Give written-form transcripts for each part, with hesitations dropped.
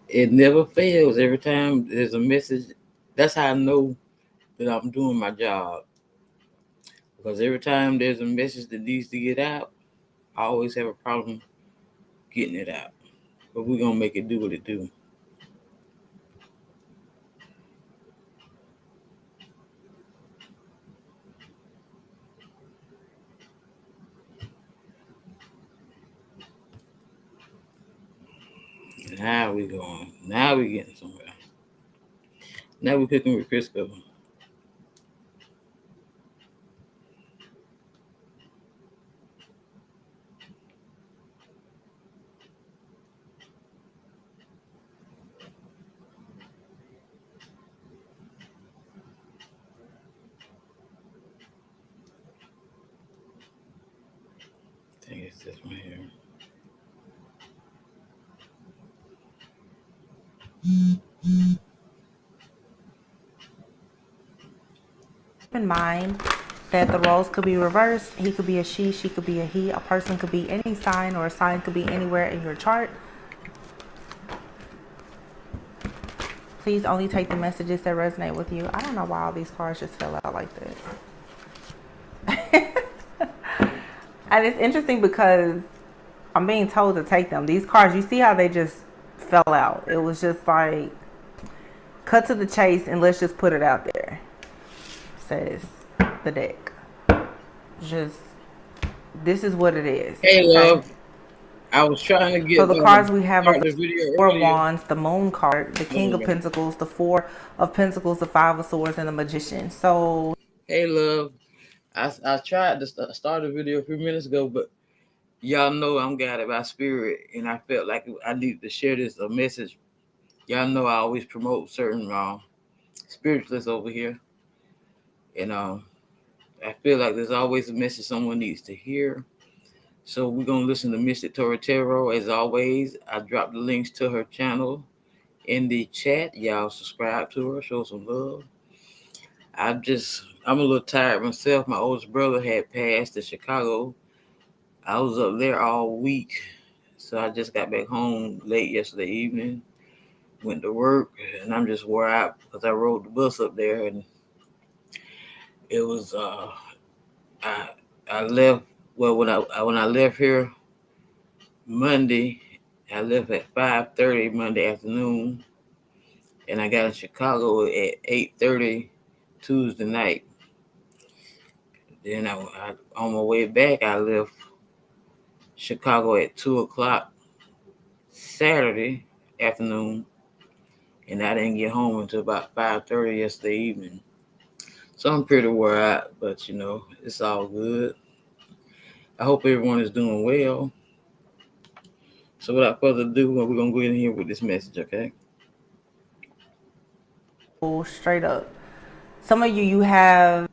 It never fails. Every time there's a message, that's how I know that I'm doing my job. Because every time there's a message that needs to get out, I always have a problem getting it out. But we're gonna make it do what it do. Now we going. Now we getting somewhere. Now we cooking with Crisco. I think it's this one here. Keep in mind that the roles could be reversed. He could be a she could be a he. A person could be any sign, or a sign could be anywhere in your chart. Please only take the messages that resonate with you. I don't know why all these cards just fell out like that. And it's interesting because I'm being told to take them. These cards, you see how they just fell out. It was just like, cut to the chase and let's just put it out there, says the deck. Just, this is what it is. Hey, Okay. love. I was trying to So get the cards we have are start the the video Four of earlier. Wands, the Moon card, the Hold King on a of minute. Pentacles, the Four of Pentacles, the Five of Swords, and the Magician. So Hey, love. I tried to start the video a few minutes ago, but y'all know I'm guided by spirit, and I felt like I needed to share this a message. Y'all know I always promote certain spiritualists over here, and I feel like there's always a message someone needs to hear. So we're gonna listen to Mystic Tori Tarot. As always, I dropped the links to her channel in the chat. Y'all subscribe to her, show some love. I'm a little tired myself. My oldest brother had passed in Chicago. I was up there all week, so I just got back home late yesterday evening. Went to work, and I'm just wore out because I rode the bus up there, and it was I I left. Well, when I left here Monday, I left at 5:30 Monday afternoon, and I got in Chicago at 8:30 Tuesday night. Then on my way back, I left Chicago at 2 o'clock Saturday afternoon, and I didn't get home until about 5:30 yesterday evening. So I'm pretty wore out, but it's all good. I hope everyone is doing well. So without further ado, we're gonna go in here with this message, okay? straight up, some of you have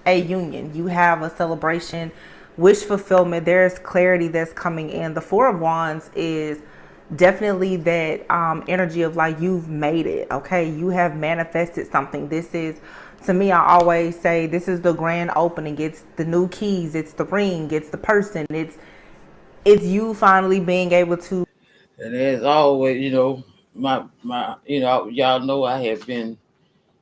a union, you have a celebration, wish fulfillment. There's clarity that's coming in. The Four of Wands is definitely that energy of like, you've made it. Okay, you have manifested something. This is, to me, I always say this is the grand opening. It's the new keys, it's the ring, it's the person, it's you finally being able to. And as always, my y'all know I have been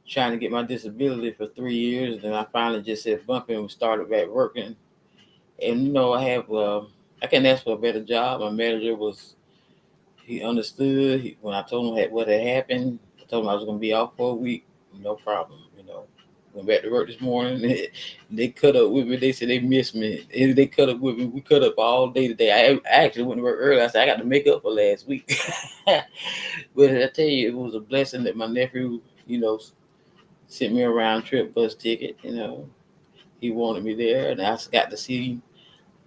trying to get my disability for 3 years, and I finally just said bump and started back working. And I can ask for a better job. My manager he understood when I told him what had happened. I told him I was going to be off for a week. No problem. Went back to work this morning. They cut up with me. They said they missed me. And they cut up with me. We cut up all day today. I actually went to work early. I said I got to make up for last week. But I tell you, it was a blessing that my nephew, sent me a round trip bus ticket. He wanted me there, and I got to see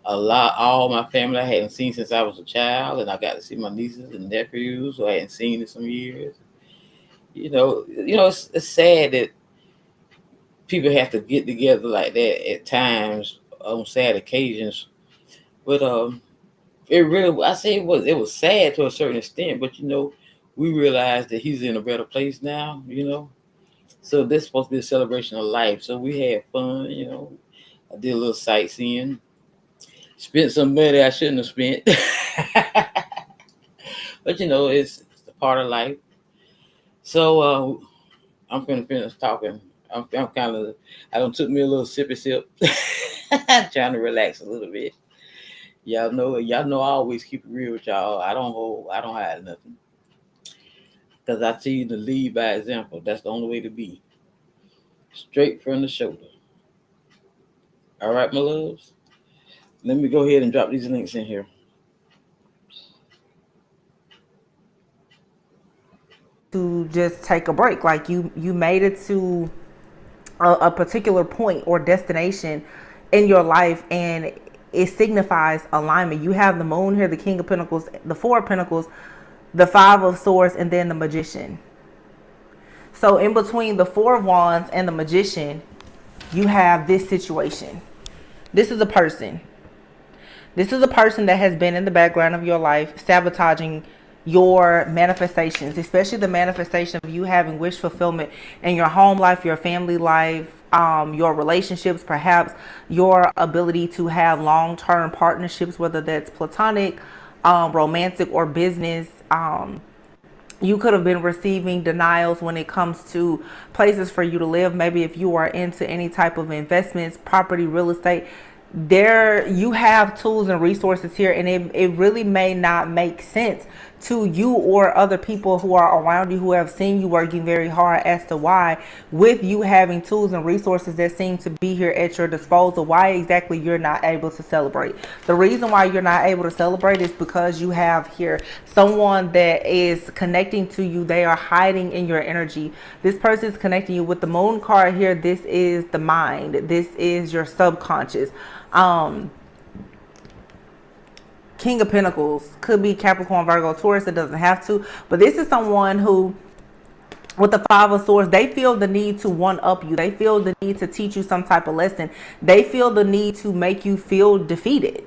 all my family I hadn't seen since I was a child, and I got to see my nieces and nephews who I hadn't seen in some years. It's sad that people have to get together like that at times on sad occasions. But it really, I say it was sad to a certain extent. But we realized that he's in a better place now. So this is supposed to be a celebration of life. So we had fun. I did a little sightseeing, spent some money I shouldn't have spent. But it's the part of life. So I'm gonna finish talking. I'm kind of. I don't took me a little sippy sip, trying to relax a little bit. Y'all know. I always keep it real with y'all. I don't hold. I don't hide nothing. Cause I see you to lead by example. That's the only way to be. Straight from the shoulder. All right, my loves. Let me go ahead and drop these links in here. To just take a break. Like you made it to a particular point or destination in your life, and it signifies alignment. You have the moon here, the King of Pentacles, the Four of Pentacles, the Five of Swords, and then the Magician. So in between the Four of Wands and the Magician, you have this situation. This is a person. This is a person that has been in the background of your life, sabotaging your manifestations, especially the manifestation of you having wish fulfillment in your home life, your family life, your relationships, perhaps your ability to have long-term partnerships, whether that's platonic, romantic, or business. You could have been receiving denials when it comes to places for you to live. Maybe if you are into any type of investments, property, real estate, there you have tools and resources here, and it really may not make sense to you or other people who are around you who have seen you working very hard as to why, with you having tools and resources that seem to be here at your disposal, why exactly you're not able to celebrate. The reason why you're not able to celebrate is because you have here someone that is connecting to you. They are hiding in your energy. This person is connecting you with the moon card here. This is the mind. This is your subconscious. King of Pentacles could be Capricorn, Virgo, Taurus. It doesn't have to, but this is someone who, with the Five of Swords, they feel the need to one up you. They feel the need to teach you some type of lesson. They feel the need to make you feel defeated.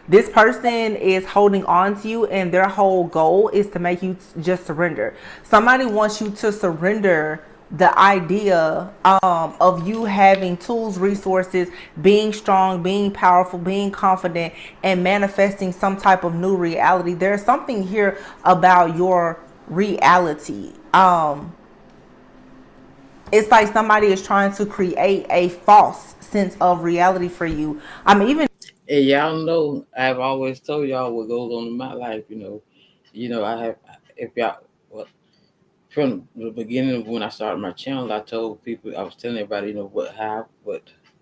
This person is holding on to you, and their whole goal is to make you just surrender. Somebody wants you to surrender the idea of you having tools, resources, being strong, being powerful, being confident, and manifesting some type of new reality. There's something here about your reality. It's like somebody is trying to create a false sense of reality for you. Even And y'all know I've always told y'all what goes on in my life. I have. If y'all, well, from the beginning of when I started my channel, I told people, I was telling everybody, what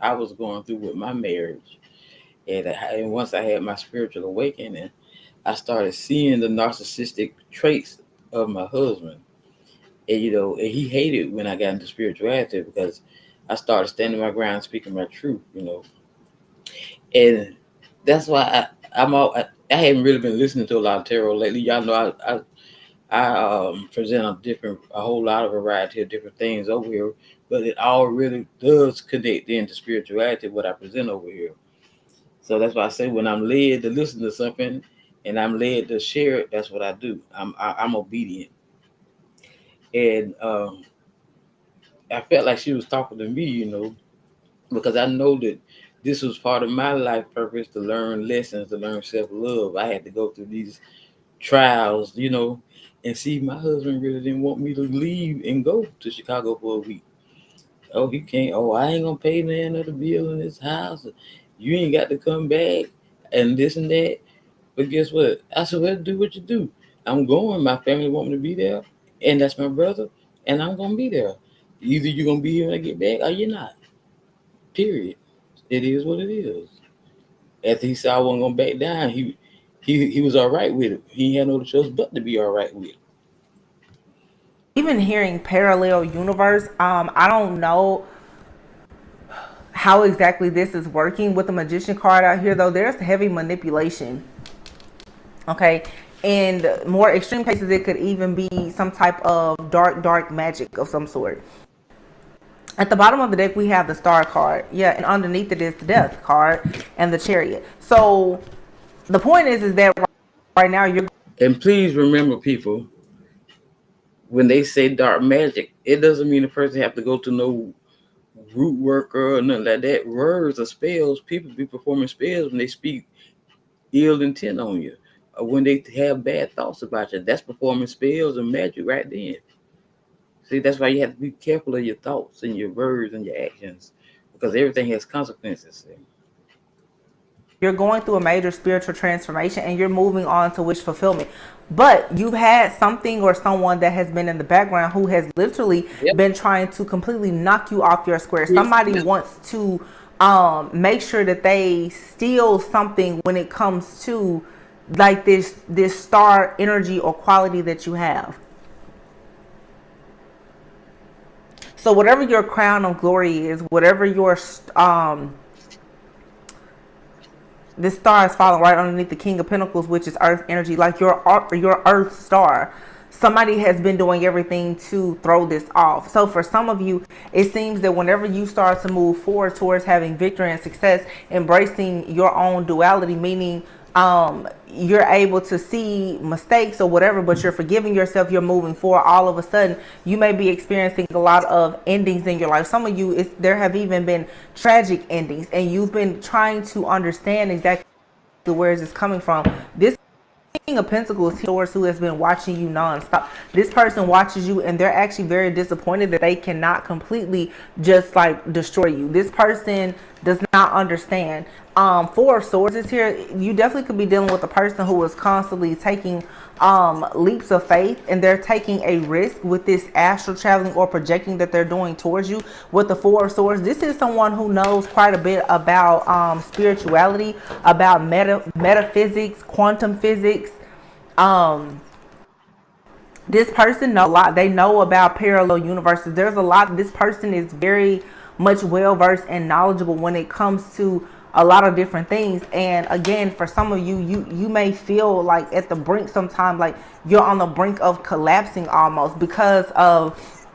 I was going through with my marriage, and once I had my spiritual awakening, I started seeing the narcissistic traits of my husband, and he hated when I got into spirituality because I started standing my ground, speaking my truth, and that's why I haven't really been listening to a lot of tarot lately. Y'all know I present a whole lot of variety of different things over here, but it all really does connect into spirituality, what I present over here. So that's why I say when I'm led to listen to something and I'm led to share it, that's what I do. I'm obedient. And I felt like she was talking to me, because I know that this was part of my life purpose, to learn lessons, to learn self-love. I had to go through these trials, and see, my husband really didn't want me to leave and go to Chicago for a week. Oh, he can't. Oh, I ain't gonna pay none of the bill in this house. You ain't got to come back and this and that. But guess what? I said, well, do what you do. I'm going. My family want me to be there, and that's my brother, and I'm gonna be there. Either you're gonna be here when I get back, or you're not. Period. It is what it is. After he said I wasn't gonna back down, he was all right with it. He had no choice but to be all right with it. even hearing parallel universe, I don't know how exactly this is working with the Magician card out here, though. There's heavy manipulation. Okay. In more extreme cases, it could even be some type of dark magic of some sort. At the bottom of the deck, we have the Star card. Yeah, and underneath it is the Death card and the Chariot. So the point is that right now you're. And please remember, people, when they say dark magic, it doesn't mean the person have to go to no root worker or nothing like that. Words or spells, people be performing spells when they speak ill intent on you. when they have bad thoughts about you. That's performing spells and magic right then. See, that's why you have to be careful of your thoughts and your words and your actions, because everything has consequences. See? You're going through a major spiritual transformation and you're moving on to wish fulfillment. But you've had something or someone that has been in the background who has literally Yep. been trying to completely knock you off your square. Yep. Somebody wants to make sure that they steal something when it comes to like this star energy or quality that you have. So whatever your crown of glory is, whatever your this star is falling right underneath the King of Pentacles, which is Earth energy, like your Earth star. Somebody has been doing everything to throw this off. So for some of you, it seems that whenever you start to move forward towards having victory and success, embracing your own duality, meaning you're able to see mistakes or whatever, but you're forgiving yourself, you're moving forward, all of a sudden you may be experiencing a lot of endings in your life. Some of you, there have even been tragic endings, and you've been trying to understand exactly where is this coming from. This King of Pentacles, who has been watching you nonstop. This person watches you and they're actually very disappointed that they cannot completely just like destroy you. This person does not understand. Four of Swords is here. You definitely could be dealing with a person who is constantly taking leaps of faith, and they're taking a risk with this astral traveling or projecting that they're doing towards you. With the Four of Swords, this is someone who knows quite a bit about spirituality, about metaphysics, quantum physics. This person knows a lot. They know about parallel universes. There's a lot. This person is very much well versed and knowledgeable when it comes to a lot of different things. And again, for some of you, you may feel like at the brink sometimes, like you're on the brink of collapsing almost because of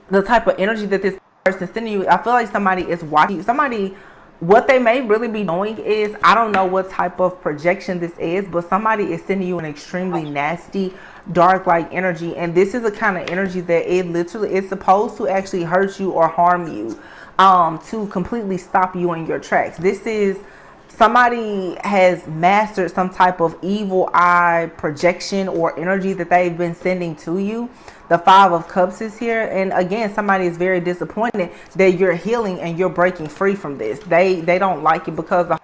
the type of energy that this person is sending you. I feel like somebody is watching you. Somebody, what they may really be doing is, I don't know what type of projection this is, but somebody is sending you an extremely nasty, dark like energy. And this is a kind of energy that it literally is supposed to actually hurt you or harm you, to completely stop you in your tracks. This is somebody has mastered some type of evil eye projection or energy that they've been sending to you. The Five of Cups is here, and again, somebody is very disappointed that you're healing and you're breaking free from this. They don't like it because the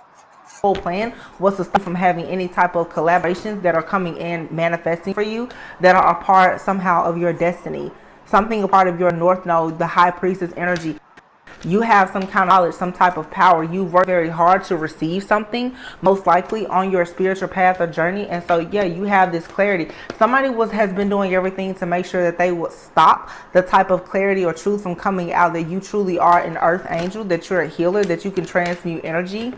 whole plan was to stop from having any type of collaborations that are coming in manifesting for you, that are a part somehow of your destiny, something a part of your North Node, the High Priestess energy. You have some kind of knowledge, some type of power. You work very hard to receive something, most likely on your spiritual path or journey. And so, yeah, you have this clarity. Somebody has been doing everything to make sure that they would stop the type of clarity or truth from coming out, that you truly are an earth angel, that you're a healer, that you can transmute energy.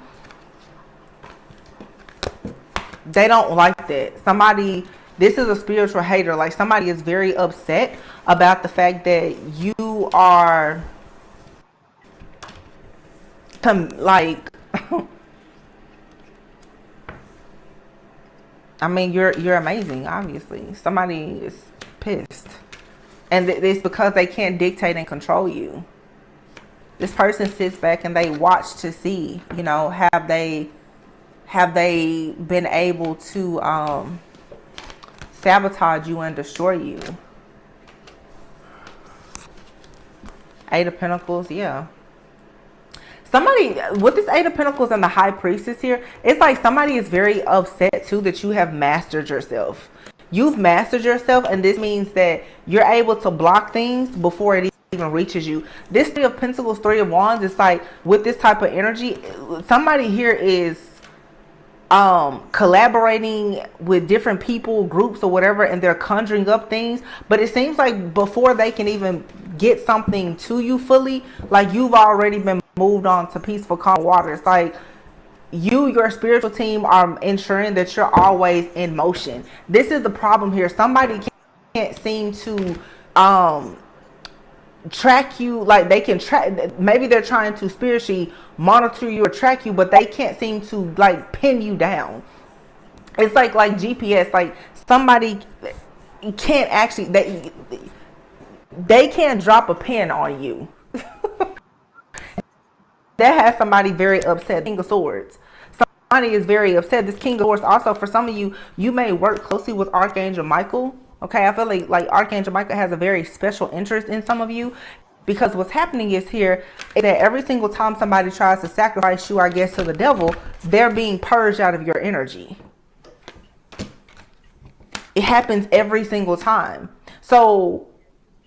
They don't like that. Somebody, this is a spiritual hater. Like somebody is very upset about the fact that you are like I mean, you're amazing. Obviously somebody is pissed, and it's because they can't dictate and control you. This person sits back and they watch to see, you know, have they been able to sabotage you and destroy you. Eight of Pentacles, yeah. Somebody with this Eight of Pentacles and the High Priestess here, it's like somebody is very upset too that you have mastered yourself. You've mastered yourself, and this means that you're able to block things before it even reaches you. This Three of Pentacles, Three of Wands, it's like with this type of energy, somebody here is collaborating with different people, groups or whatever, and they're conjuring up things, but it seems like before they can even get something to you fully, like you've already been moved on to peaceful calm waters. Like your spiritual team are ensuring that you're always in motion. This is the problem here. Somebody can't seem to track you. Like they can track, maybe they're trying to spiritually monitor you or track you, but they can't seem to like pin you down. It's like GPS. Like somebody can't actually, they can't drop a pin on you. That has somebody very upset. King of Swords. is very upset. This King of Swords also, for some of you, you may work closely with Archangel Michael. Okay, I feel like Archangel Michael has a very special interest in some of you, because what's happening is here is that every single time somebody tries to sacrifice you, I guess, to the devil, they're being purged out of your energy. It happens every single time. So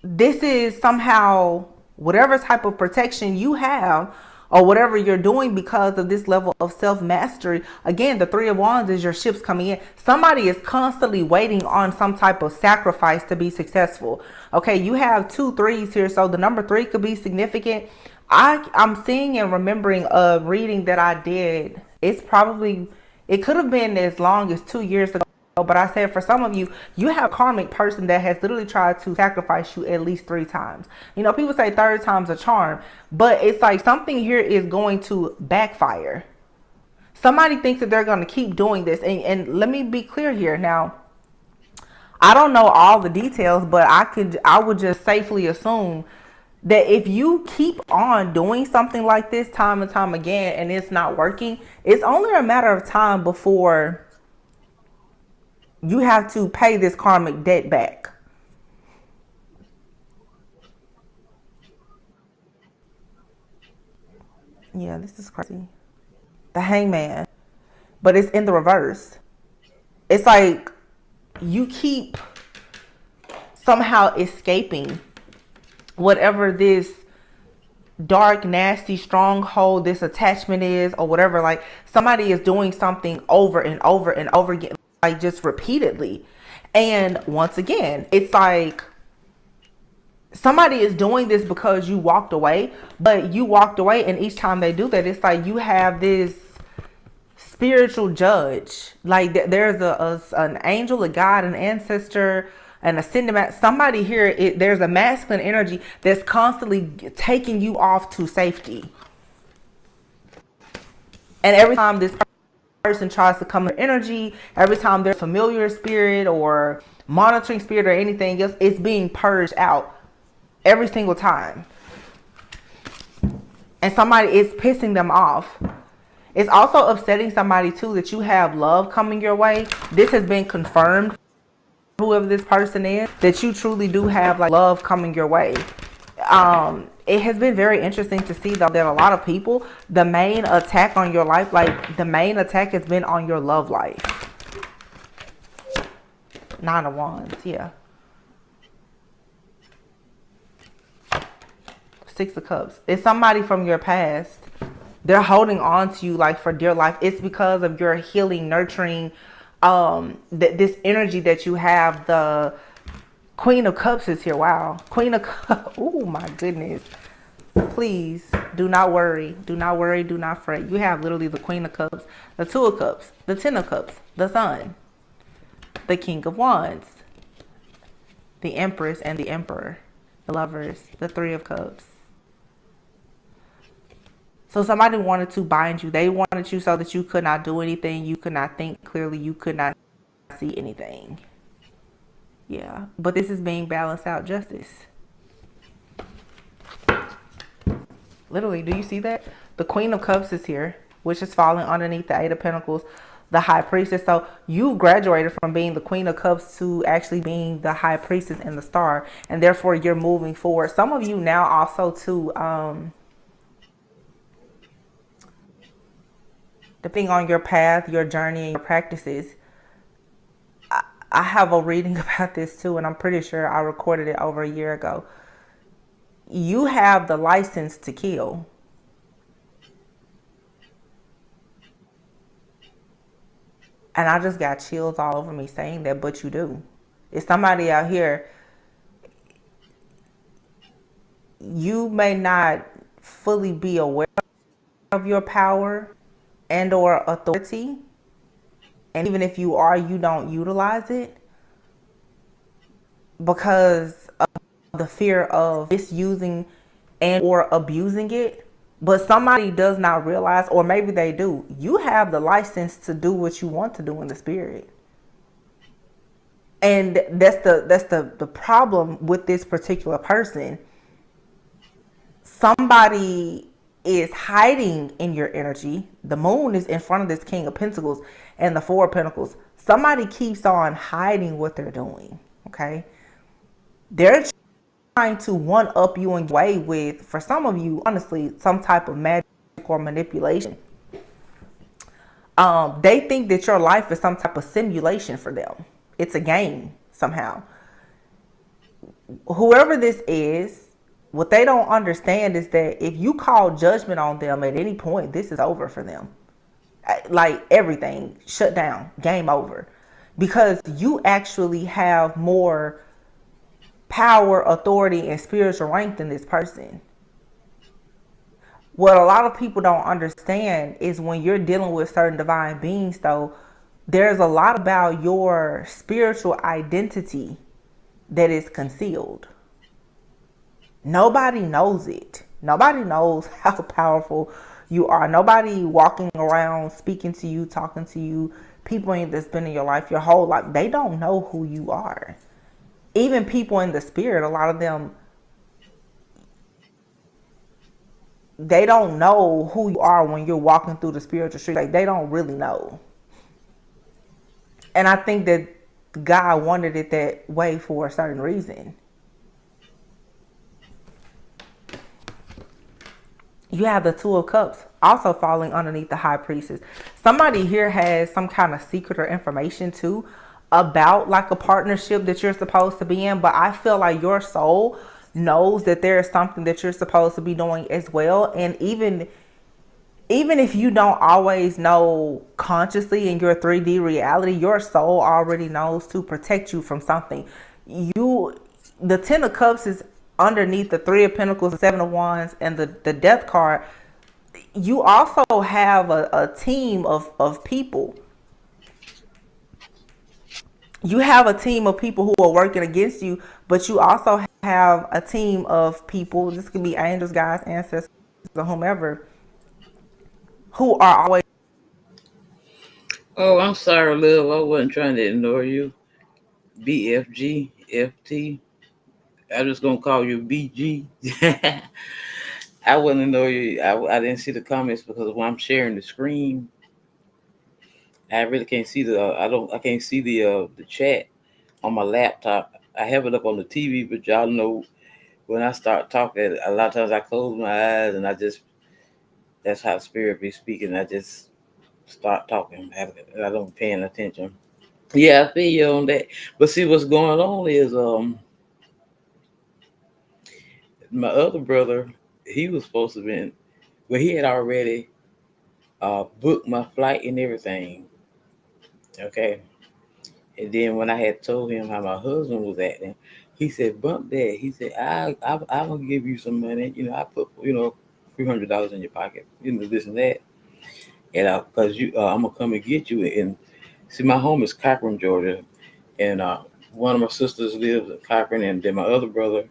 this is somehow whatever type of protection you have or whatever you're doing because of this level of self-mastery. Again, the Three of Wands is your ships coming in. Somebody is constantly waiting on some type of sacrifice to be successful. Okay, you have 2 3s here, so the number 3 could be significant. I'm seeing and remembering a reading that I did. It could have been as long as 2 years ago. But I said, for some of you, you have a karmic person that has literally tried to sacrifice you at least 3 times. You know, people say third time's a charm, but it's like something here is going to backfire. Somebody thinks that they're going to keep doing this. And let me be clear here. Now, I don't know all the details, but I would just safely assume that if you keep on doing something like this time and time again, and it's not working, it's only a matter of time before you have to pay this karmic debt back. Yeah, this is crazy. The Hangman. But it's in the reverse. It's like you keep somehow escaping whatever this dark, nasty stronghold, this attachment is, or whatever. Like somebody is doing something over and over and over again, like just repeatedly. And once again, it's like somebody is doing this because you walked away, but you walked away, and each time they do that, it's like you have this spiritual judge. Like there's an angel, a god, an ancestor, an ascendant. Somebody here, there's a masculine energy that's constantly taking you off to safety. And every time this person tries to come in energy, every time there's a familiar spirit or monitoring spirit or anything else, it's being purged out every single time. And somebody is pissing them off. It's also upsetting somebody too that you have love coming your way. This has been confirmed, whoever this person is, that you truly do have like love coming your way. It has been very interesting to see though that a lot of people, the main attack on your life, like the main attack has been on your love life. 9 of Wands, yeah. 6 of Cups. It's somebody from your past. They're holding on to you like for dear life. It's because of your healing, nurturing, this energy that you have. The Queen of Cups is here. Wow. Queen of Cups. Oh my goodness. Please do not worry. Do not worry. Do not fret. You have literally the Queen of Cups, the 2 of Cups, the 10 of Cups, the Sun, the King of Wands, the Empress and the Emperor, the Lovers, the 3 of Cups. So somebody wanted to bind you. They wanted you so that you could not do anything. You could not think clearly. You could not see anything. Yeah. But this is being balanced out justice. Literally, do you see that? The Queen of Cups is here, which is falling underneath the 8 of Pentacles, the High Priestess. So you graduated from being the Queen of Cups to actually being the High Priestess and the Star. And therefore, you're moving forward. Some of you now also too, depending on your path, your journey, and your practices. I have a reading about this too, and I'm pretty sure I recorded it over a year ago. You have the license to kill. And I just got chills all over me saying that, but you do. It's somebody out here. You may not fully be aware of your power and or authority. And even if you are, you don't utilize it because of the fear of misusing and or abusing it. But somebody does not realize, or maybe they do, you have the license to do what you want to do in the spirit. And that's the problem with this particular person. Somebody is hiding in your energy. The moon is in front of this King of Pentacles and the Four of Pentacles. Somebody keeps on hiding what they're doing. Okay. They're trying to one up you in way with, for some of you, honestly, some type of magic or manipulation. They think that your life is some type of simulation for them. It's a game somehow. Whoever this is, what they don't understand is that if you call judgment on them at any point, this is over for them. Like everything shut down, game over. Because you actually have more power, authority, and spiritual rank than this person. What a lot of people don't understand is when you're dealing with certain divine beings, though, there's a lot about your spiritual identity that is concealed. Nobody knows it. Nobody knows how powerful you are. Nobody walking around speaking to you, talking to you, people that's been in your life your whole life, they don't know who you are. Even people in the spirit, a lot of them, they don't know who you are when you're walking through the spiritual street. Like, they don't really know. And I think that God wanted it that way for a certain reason. You have the Two of Cups also falling underneath the High Priestess. Somebody here has some kind of secret or information too about like a partnership that you're supposed to be in. But I feel like your soul knows that there is something that you're supposed to be doing as well. And even if you don't always know consciously in your 3D reality, your soul already knows to protect you from something. The Ten of Cups is underneath the Three of Pentacles, the Seven of Wands, and the Death card. You also have a team of people. You have a team of people who are working against you, but you also have a team of people. This could be angels, guides, ancestors, or whomever, who are always. Oh, I'm sorry, love. I wasn't trying to ignore you. BFG, FT. I'm just gonna call you BG. I wouldn't ignore you. I didn't see the comments because when I'm sharing the screen, I really can't see I can't see the chat on my laptop. I have it up on the TV, but y'all know when I start talking, a lot of times I close my eyes and that's how spirit be speaking. I just start talking. I don't paying attention. Yeah, I feel you on that. But see, what's going on is my other brother, he was supposed to be, well, he had already booked my flight and everything. Okay, and then when I had told him how my husband was acting, he said, "Bump that." He said, "I will give you some money. I put $300 in your pocket. This and that, and because I'm gonna come and get you." And see, my home is Cochran, Georgia, and one of my sisters lives in Cochran, and then my other brother,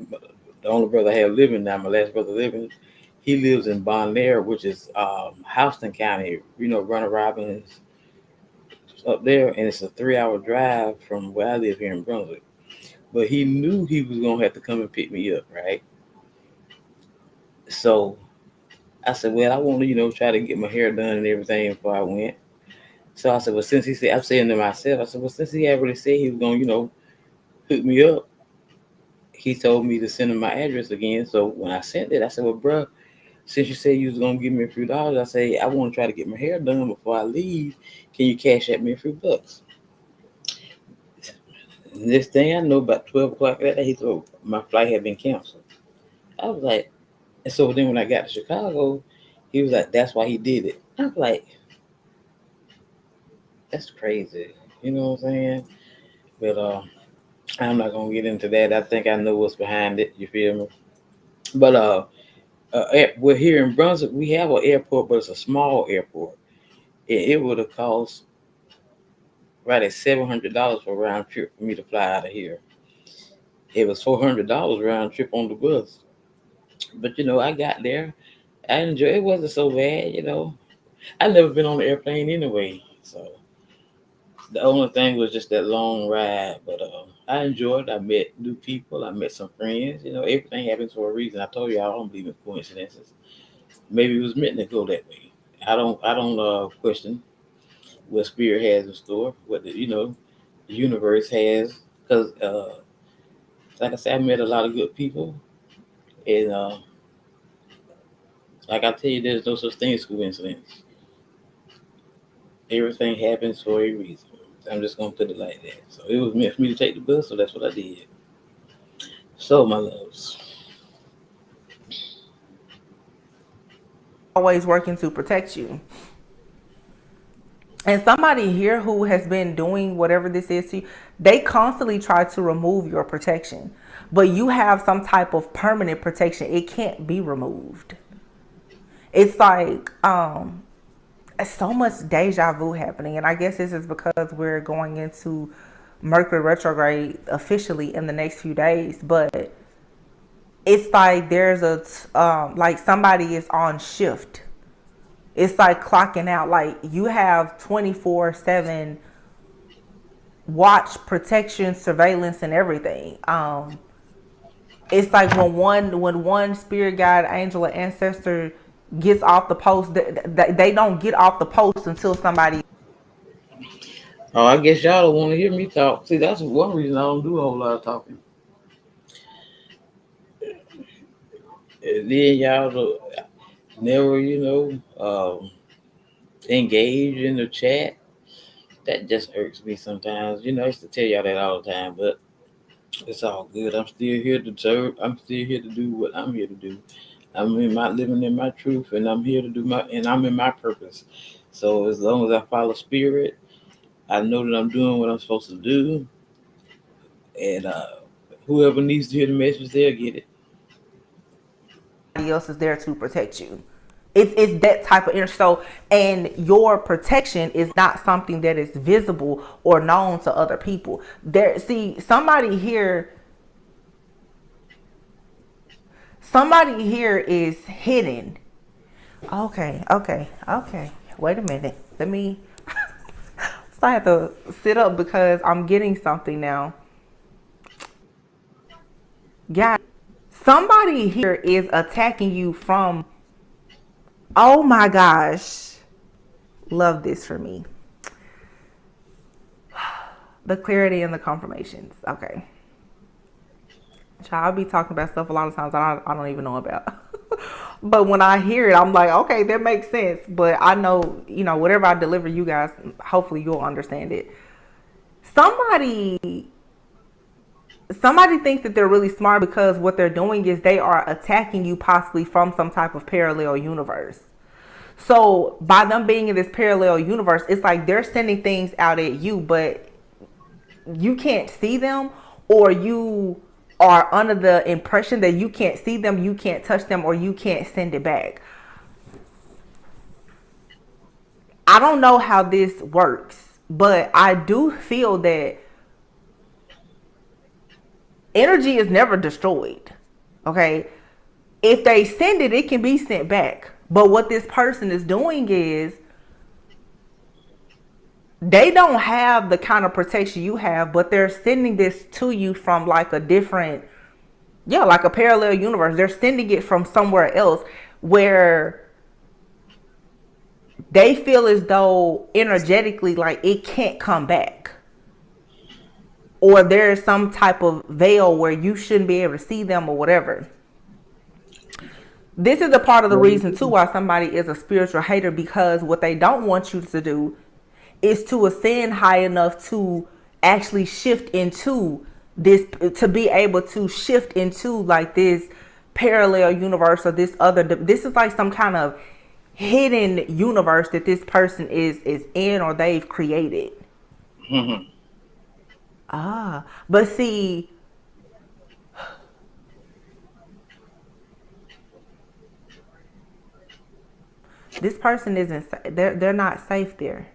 the only brother I have living now, my last brother living, he lives in Bon Air, which is Houston County. Runner Robins up there, and it's a 3-hour drive from where I live here in Brunswick. But he knew he was gonna have to come and pick me up, right? So I said, well, I want to, try to get my hair done and everything before I went. So I said, well, since he said, I'm saying to myself, I said, well, since he already said he was gonna, hook me up, he told me to send him my address again. So when I sent it, I said, well, bro, since you said you was gonna give me a few dollars, I say I want to try to get my hair done before I leave. Can you cash at me a few bucks? This thing I know, about 12 o'clock that day, he told my flight had been canceled. I was like, and so then when I got to Chicago, he was like, that's why he did it. I was like, that's crazy. You know what I'm saying? But I'm not gonna get into that. I think I know what's behind it. You feel me? But we're here in Brunswick. We have an airport, but it's a small airport. It would have cost right at $700 for a round trip for me to fly out of here. It was $400 round trip on the bus. But I got there. I enjoyed it. It wasn't so bad. I never been on an airplane anyway, so the only thing was just that long ride. But I enjoyed it. I met new people. I met some friends. Everything happens for a reason. I told you I don't believe in coincidences. Maybe it was meant to go that way. I don't question what spirit has in store, what the universe has, because like I said, I met a lot of good people, and like I tell you, there's no such thing as coincidence. Everything happens for a reason. I'm just gonna put it like that. So it was meant for me to take the bus, so that's what I did. So my loves, Always working to protect you. And somebody here who has been doing whatever this is to you, they constantly try to remove your protection. But you have some type of permanent protection. It can't be removed. It's like so much deja vu happening. And I guess this is because we're going into Mercury retrograde officially in the next few days. But it's like there's like somebody is on shift. It's like clocking out. Like you have 24/7 watch, protection, surveillance, and everything. It's like when one spirit guide, angel, or ancestor gets off the post, they don't get off the post until somebody. oh, I guess y'all don't want to hear me talk. See, that's one reason I don't do a whole lot of talking. And then y'all don't- never, engage in the chat. That just irks me sometimes. I used to tell y'all that all the time, but it's all good. I'm still here to serve. I'm still here to do what I'm here to do. I'm in my living in my truth, and I'm here to do and I'm in my purpose. So as long as I follow spirit, I know that I'm doing what I'm supposed to do, and whoever needs to hear the message, they'll get it. Else is there to protect you. It's that type of energy. So, and your protection is not something that is visible or known to other people. There, see, somebody here is hidden. Okay. Wait a minute. Let me. So I have to sit up because I'm getting something now. Yeah, somebody here is attacking you from. Oh my gosh. Love this for me. The clarity and the confirmations. Okay. I'll be talking about stuff a lot of times that I don't even know about. But when I hear it, I'm like, okay, that makes sense. But I know, whatever I deliver you guys, hopefully you'll understand it. Somebody thinks that they're really smart because what they're doing is they are attacking you possibly from some type of parallel universe. So by them being in this parallel universe, it's like they're sending things out at you, but you can't see them, or you are under the impression that you can't see them, you can't touch them, or you can't send it back. I don't know how this works, but I do feel that energy is never destroyed. Okay? If they send it, it can be sent back. But what this person is doing is they don't have the kind of protection you have, but they're sending this to you from like a different, like a parallel universe. They're sending it from somewhere else where they feel as though energetically like it can't come back. Or there's some type of veil where you shouldn't be able to see them or whatever. This is a part of the reason too why somebody is a spiritual hater, because what they don't want you to do is to ascend high enough to actually shift into this, to be able to shift into like this parallel universe, or this is like some kind of hidden universe that this person is in, or they've created. But see, this person isn't, they're not safe there.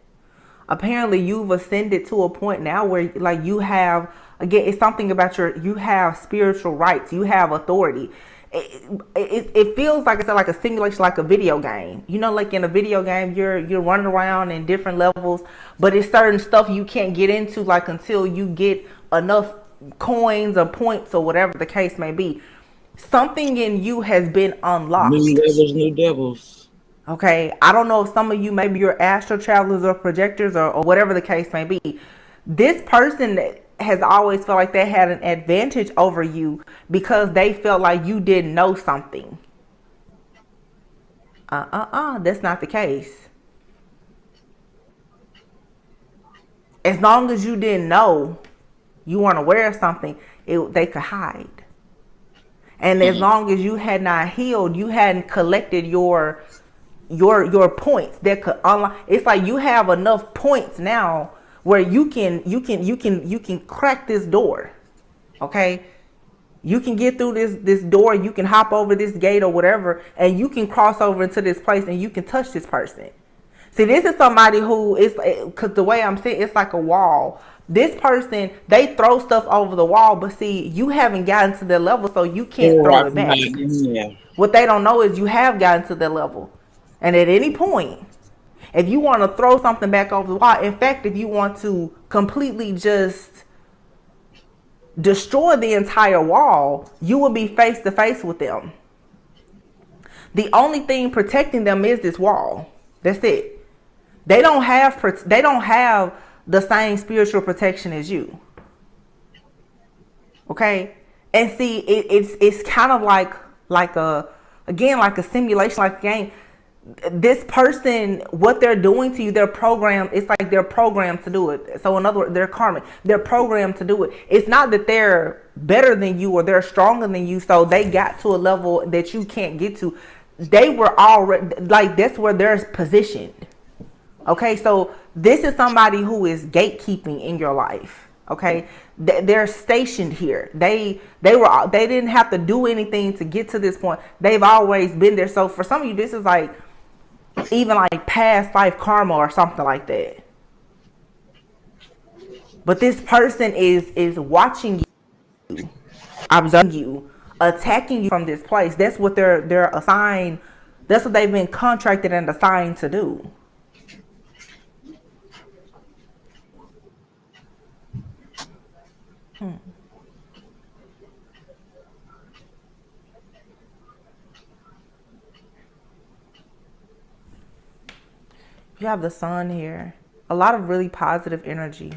Apparently you've ascended to a point now where like you have, again, it's something about you have spiritual rights, you have authority. It feels like it's like a simulation, like a video game. Like in a video game, you're running around in different levels, but it's certain stuff you can't get into like until you get enough coins or points or whatever the case may be. Something in you has been New unlocked. levels, new devils. Okay, I don't know if some of you, maybe you're astral travelers or projectors or whatever the case may be. This person has always felt like they had an advantage over you because they felt like you didn't know something. That's not the case. As long as you didn't know, you weren't aware of something, they could hide. And as long as you had not healed, you hadn't collected your points that could unlock. It's like you have enough points now where you can crack this door. Okay, you can get through this door, you can hop over this gate or whatever, and you can cross over into this place and you can touch this person. See, this is somebody who is, because the way I'm saying, it's like a wall. This person, they throw stuff over the wall, but see, you haven't gotten to their level, so you can't throw it back. Yeah. What they don't know is you have gotten to their level. And at any point, if you want to throw something back over the wall, in fact, if you want to completely just destroy the entire wall, you will be face to face with them. The only thing protecting them is this wall. That's it. They don't have the same spiritual protection as you. Okay? And see, it's kind of like a simulation, like a game. This person, what they're doing to you, they're programmed. It's like they're programmed to do it. So in other words, they're karmic. They're programmed to do it. It's not that they're better than you or they're stronger than you, so they got to a level that you can't get to. They were already, like, that's where they're positioned. Okay, so this is somebody who is gatekeeping in your life. Okay, they're stationed here. They didn't have to do anything to get to this point. They've always been there. So for some of you, this is like even like past life karma or something like that. But this person is watching you, observing you, attacking you from this place. That's what they're assigned. That's what they've been contracted and assigned to do. You have the sun here. A lot of really positive energy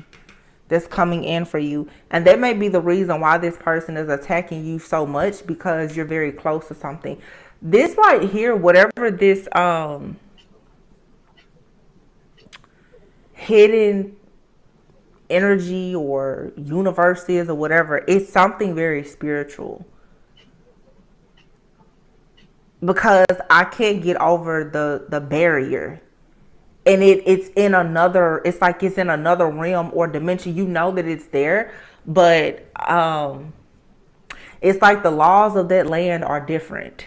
that's coming in for you. And that may be the reason why this person is attacking you so much, because you're very close to something. This right here, whatever this hidden energy or universe is or whatever, it's something very spiritual. Because I can't get over the barrier. And it's in another, it's like it's in another realm or dimension. You know that it's there, but it's like the laws of that land are different.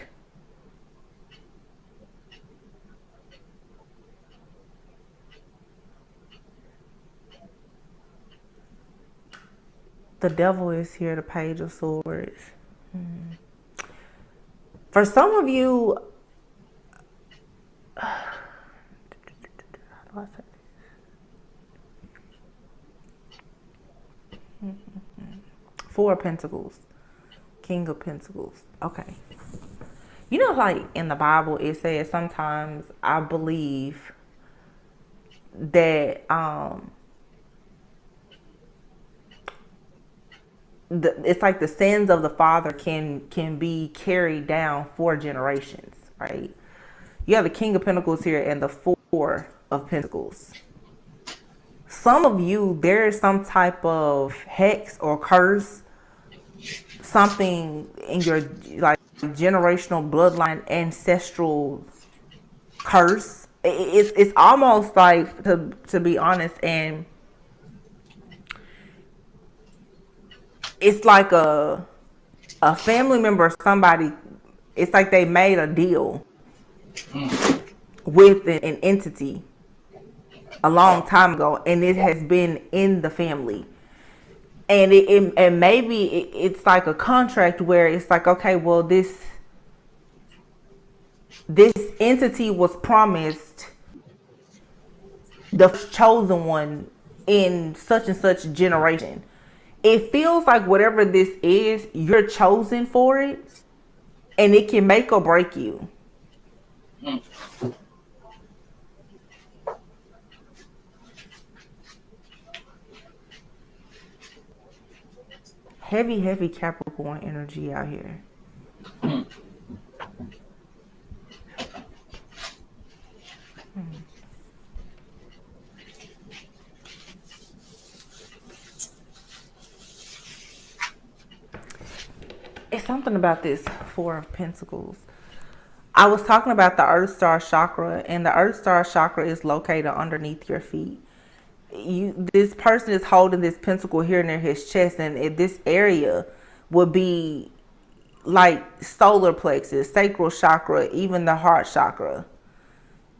The devil is here, the Page of Swords. For some of you, Four of Pentacles, King of Pentacles. Okay. You know, like in the Bible, it says sometimes, I believe that it's like the sins of the father can be carried down 4 generations, right? You have the King of Pentacles here and the Four of Pentacles. Some of you, there is some type of hex or curse, something in your like generational bloodline, ancestral curse. It's almost like, to be honest, and it's like a family member or somebody. It's like they made a deal with an entity a long time ago, and it has been in the family. And and maybe it's like a contract where it's like, okay, well, this entity was promised the chosen one in such and such generation. It feels like whatever this is, you're chosen for it. and it can make or break you. Mm. Heavy Capricorn energy out here. Mm. It's something about this Four of Pentacles. I was talking about the Earth Star chakra, and the Earth Star chakra is located underneath your feet. This person is holding this pentacle here near his chest, and this area would be like solar plexus, sacral chakra, even the heart chakra.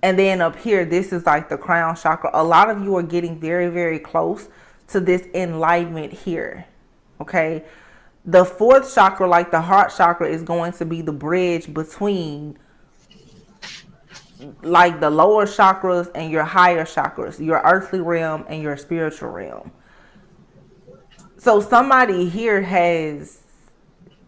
And then up here, this is like the crown chakra. A lot of you are getting very close to this enlightenment here. Okay. The fourth chakra, like the heart chakra, is going to be the bridge between like the lower chakras and your higher chakras, your earthly realm and your spiritual realm. So somebody here has,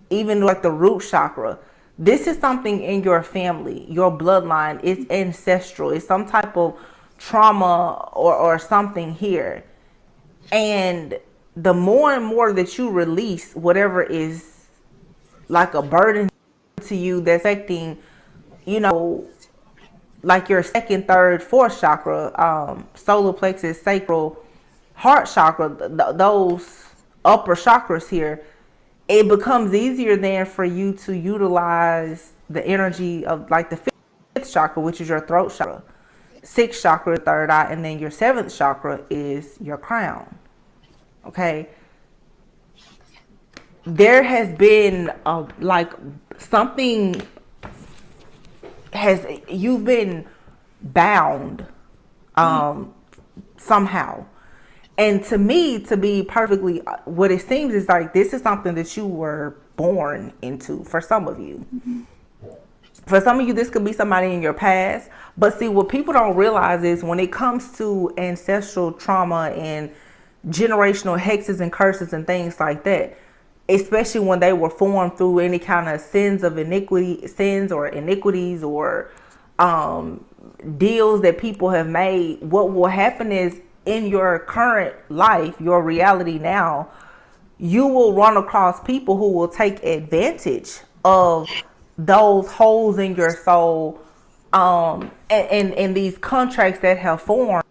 even like the root chakra, this is something in your family, your bloodline. It's ancestral. It's some type of trauma or something here. And the more and more that you release whatever is like a burden to you that's affecting, you know, like your second, third, fourth chakra, solar plexus, sacral, heart chakra, those upper chakras here, it becomes easier then for you to utilize the energy of like the fifth chakra, which is your throat chakra, sixth chakra, third eye, and then your seventh chakra is your crown. Okay. There has been like something you've been bound somehow. And to me, to be perfectly, what it seems is like this is something that you were born into for some of you. For some of you, this could be somebody in your past. But see, what people don't realize is when it comes to ancestral trauma and generational hexes and curses and things like that, especially when they were formed through any kind of sins or iniquities or deals that people have made, what will happen is in your current life, your reality now, you will run across people who will take advantage of those holes in your soul and these contracts that have formed.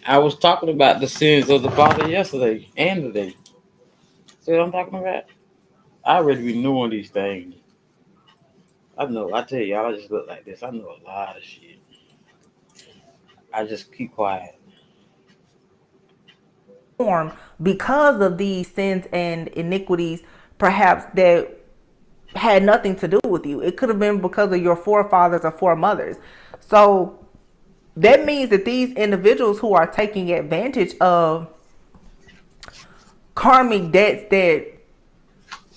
I was talking about the sins of the father yesterday and today. See what I'm talking about? I already be knowing these things. I know. I tell y'all, I just look like this. I know a lot of shit. I just keep quiet. Because of these sins and iniquities, perhaps that had nothing to do with you. It could have been because of your forefathers or foremothers. So that means that these individuals who are taking advantage of karmic debts that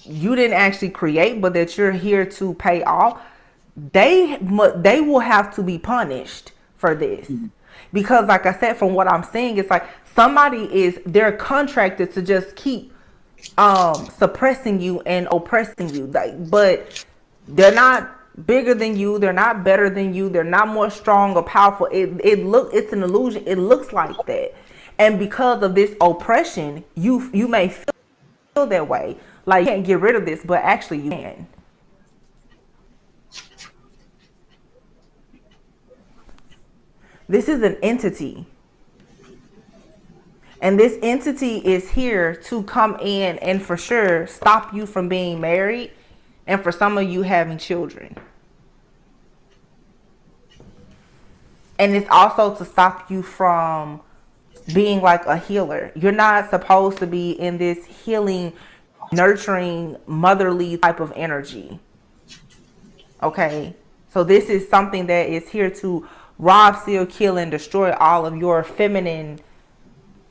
you didn't actually create, but that you're here to pay off, they will have to be punished for this. Because like I said, from what I'm seeing, it's like they're contracted to just keep suppressing you and oppressing you. But they're not bigger than you, they're not better than you, they're not more strong or powerful. It's an illusion. It looks like that. And because of this oppression, you may feel that way. Like you can't get rid of this, but actually you can. This is an entity. And this entity is here to come in and for sure stop you from being married and for some of you having children. And it's also to stop you from being like a healer. You're not supposed to be in this healing, nurturing, motherly type of energy. Okay? So this is something that is here to rob, steal, kill, and destroy all of your feminine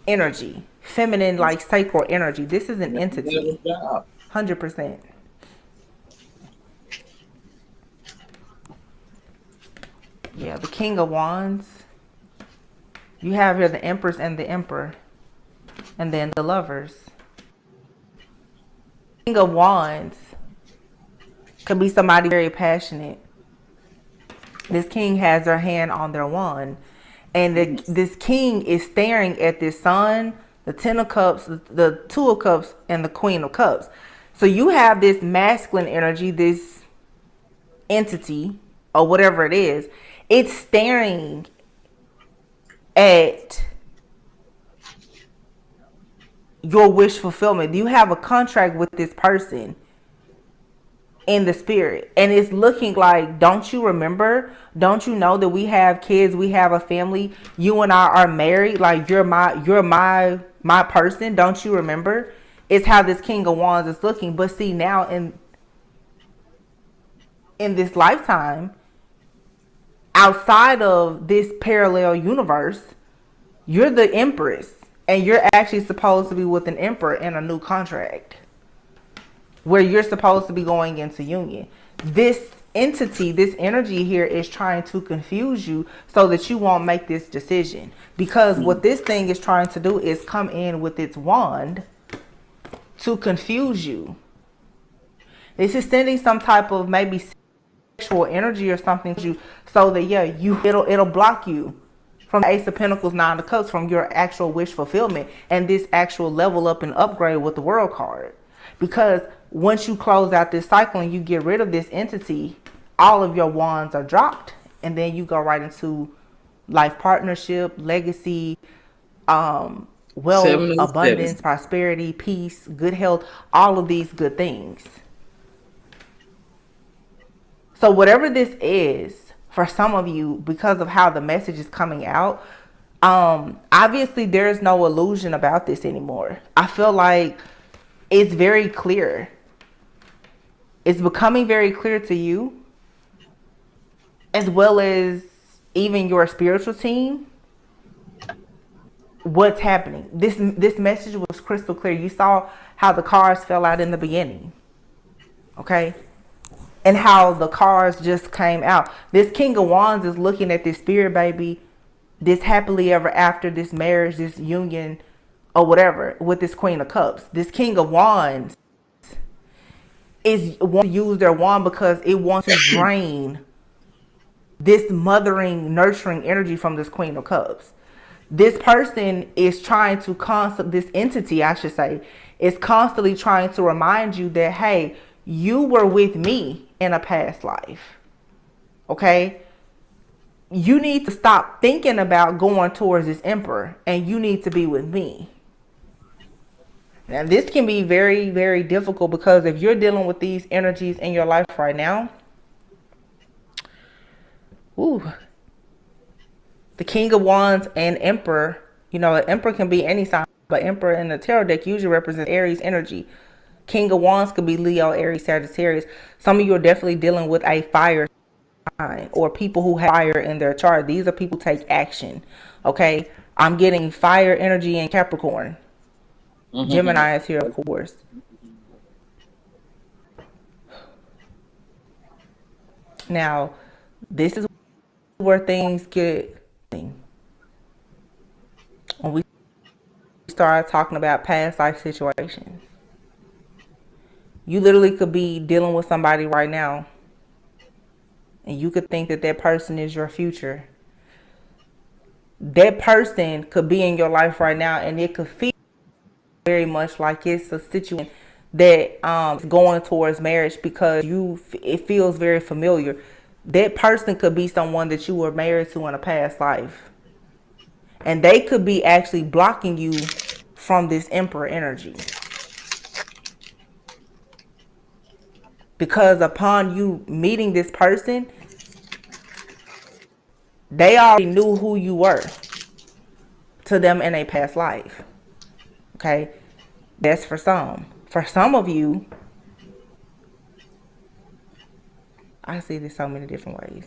energy. Feminine, like sacral energy. This is an entity. 100%. Yeah, the King of Wands. You have here the Empress and the Emperor. And then the Lovers. King of Wands Could be somebody very passionate. This king has their hand on their wand, and this king is staring at this sun, the ten of cups, the two of cups, and the queen of cups. So you have this masculine energy, this entity or whatever it is. It's staring at your wish fulfillment. You have a contract with this person in the spirit, and it's looking like, don't you remember, don't you know that we have kids, we have a family, you and I are married, like you're my person, don't you remember? It's how this king of wands is looking. But see, now in this lifetime, outside of this parallel universe, you're the empress, and you're actually supposed to be with an emperor in a new contract where you're supposed to be going into union. This entity, this energy here is trying to confuse you so that you won't make this decision. Because what this thing is trying to do is come in with its wand to confuse you. This is sending some type of maybe sexual energy or something to you, so that it'll block you from the Ace of Pentacles, Nine of Cups, from your actual wish fulfillment and this actual level up and upgrade with the World card. Because once you close out this cycle and you get rid of this entity, all of your wands are dropped, and then you go right into life partnership, legacy, wealth, abundance, prosperity, peace, good health, all of these good things. So whatever this is for some of you, because of how the message is coming out, obviously there's no illusion about this anymore. I feel like it's very clear. It's becoming very clear to you, as well as even your spiritual team, what's happening. This message was crystal clear. You saw how the cards fell out in the beginning, okay? And how the cards just came out. This King of Wands is looking at this spirit baby, this happily ever after, this marriage, this union, or whatever, with this Queen of Cups. This King of Wands wants to use their wand because it wants to drain this mothering, nurturing energy from this Queen of Cups. This person is trying to this entity, I should say, is constantly trying to remind you that, hey, you were with me in a past life. Okay? You need to stop thinking about going towards this emperor, and you need to be with me. Now, this can be very, very difficult, because if you're dealing with these energies in your life right now, the King of Wands and Emperor, an Emperor can be any sign, but Emperor in the tarot deck usually represents Aries energy. King of Wands could be Leo, Aries, Sagittarius. Some of you are definitely dealing with a fire sign, or people who have fire in their chart. These are people who take action. Okay, I'm getting fire energy in Capricorn. Gemini is here, of course. Now, this is where things get. When we start talking about past life situations, you literally could be dealing with somebody right now, and you could think that that person is your future. That person could be in your life right now, and it could feel very much like it's a situation that is going towards marriage, because it feels very familiar. That person could be someone that you were married to in a past life, and they could be actually blocking you from this emperor energy, because upon you meeting this person, they already knew who you were to them in a past life. Okay, that's for some. For some of you, I see this so many different ways.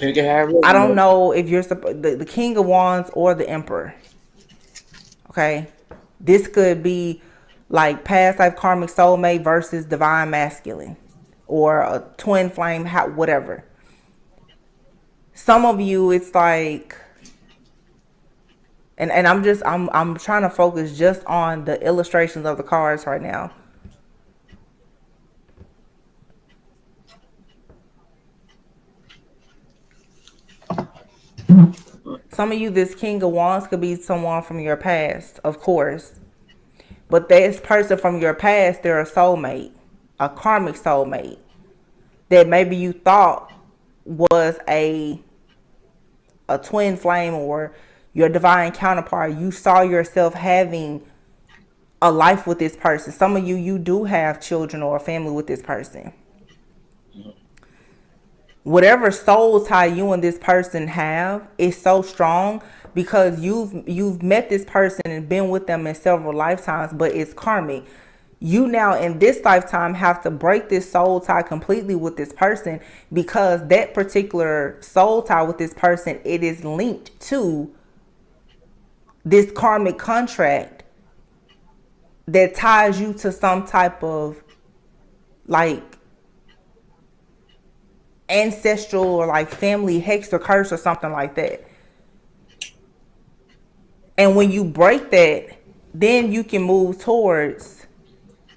I don't know if you're the King of Wands or the Emperor. Okay, this could be like past life karmic soulmate versus divine masculine, or a twin flame, whatever. Some of you, it's like, and I'm trying to focus just on the illustrations of the cards right now. Some of you, this King of Wands could be someone from your past, of course. But this person from your past, they're a soulmate, a karmic soulmate that maybe you thought was a twin flame or your divine counterpart. You saw yourself having a life with this person. Some of you, you do have children or a family with this person. Whatever soul tie you and this person have is so strong because you've met this person and been with them in several lifetimes, but it's karmic. You now in this lifetime have to break this soul tie completely with this person because that particular soul tie with this person, it is linked to this karmic contract that ties you to some type of like ancestral or like family hex or curse or something like that. And when you break that, then you can move towards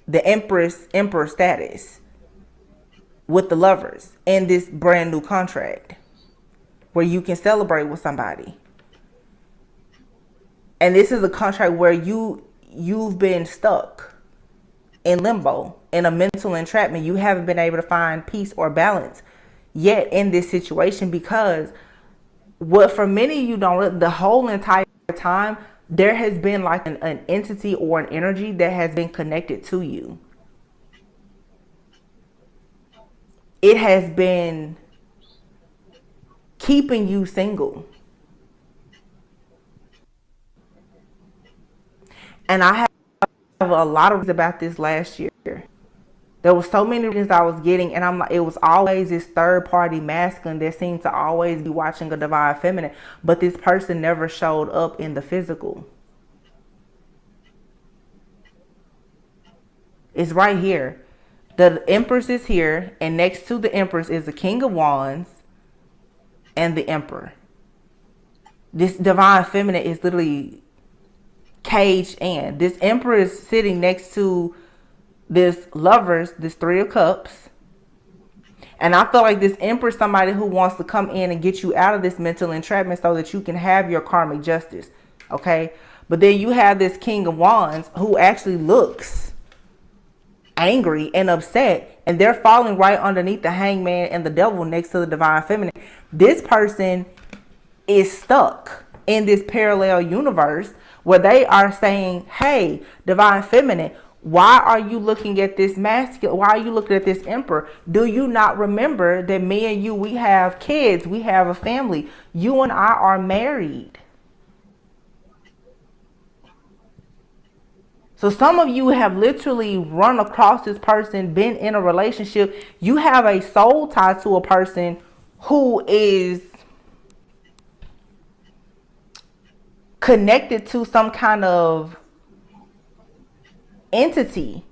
the emperor status with the lovers in this brand new contract where you can celebrate with somebody. And this is a contract where you've been stuck in limbo, in a mental entrapment. You haven't been able to find peace or balance yet in this situation because what for many of you don't, the whole entire time there has been like an entity or an energy that has been connected to you. It has been keeping you single. And I have a lot of about this last year. There was so many reasons I was getting, and I'm like, it was always this third party masculine that seemed to always be watching a divine feminine, but this person never showed up in the physical. It's right here. The Empress is here, and next to the Empress is the King of Wands and the Emperor. This divine feminine is literally caged in. This Emperor is sitting next to this Lovers, this Three of Cups. And I feel like this Emperor is somebody who wants to come in and get you out of this mental entrapment so that you can have your karmic justice. Okay? But then you have this King of Wands who actually looks angry and upset, and they're falling right underneath the Hangman and the Devil next to the divine feminine. This person is stuck in this parallel universe where they are saying, hey, divine feminine, why are you looking at this masculine? Why are you looking at this Emperor? Do you not remember that me and you, we have kids, we have a family, you and I are married? So some of you have literally run across this person, been in a relationship. You have a soul tie to a person who is connected to some kind of entity,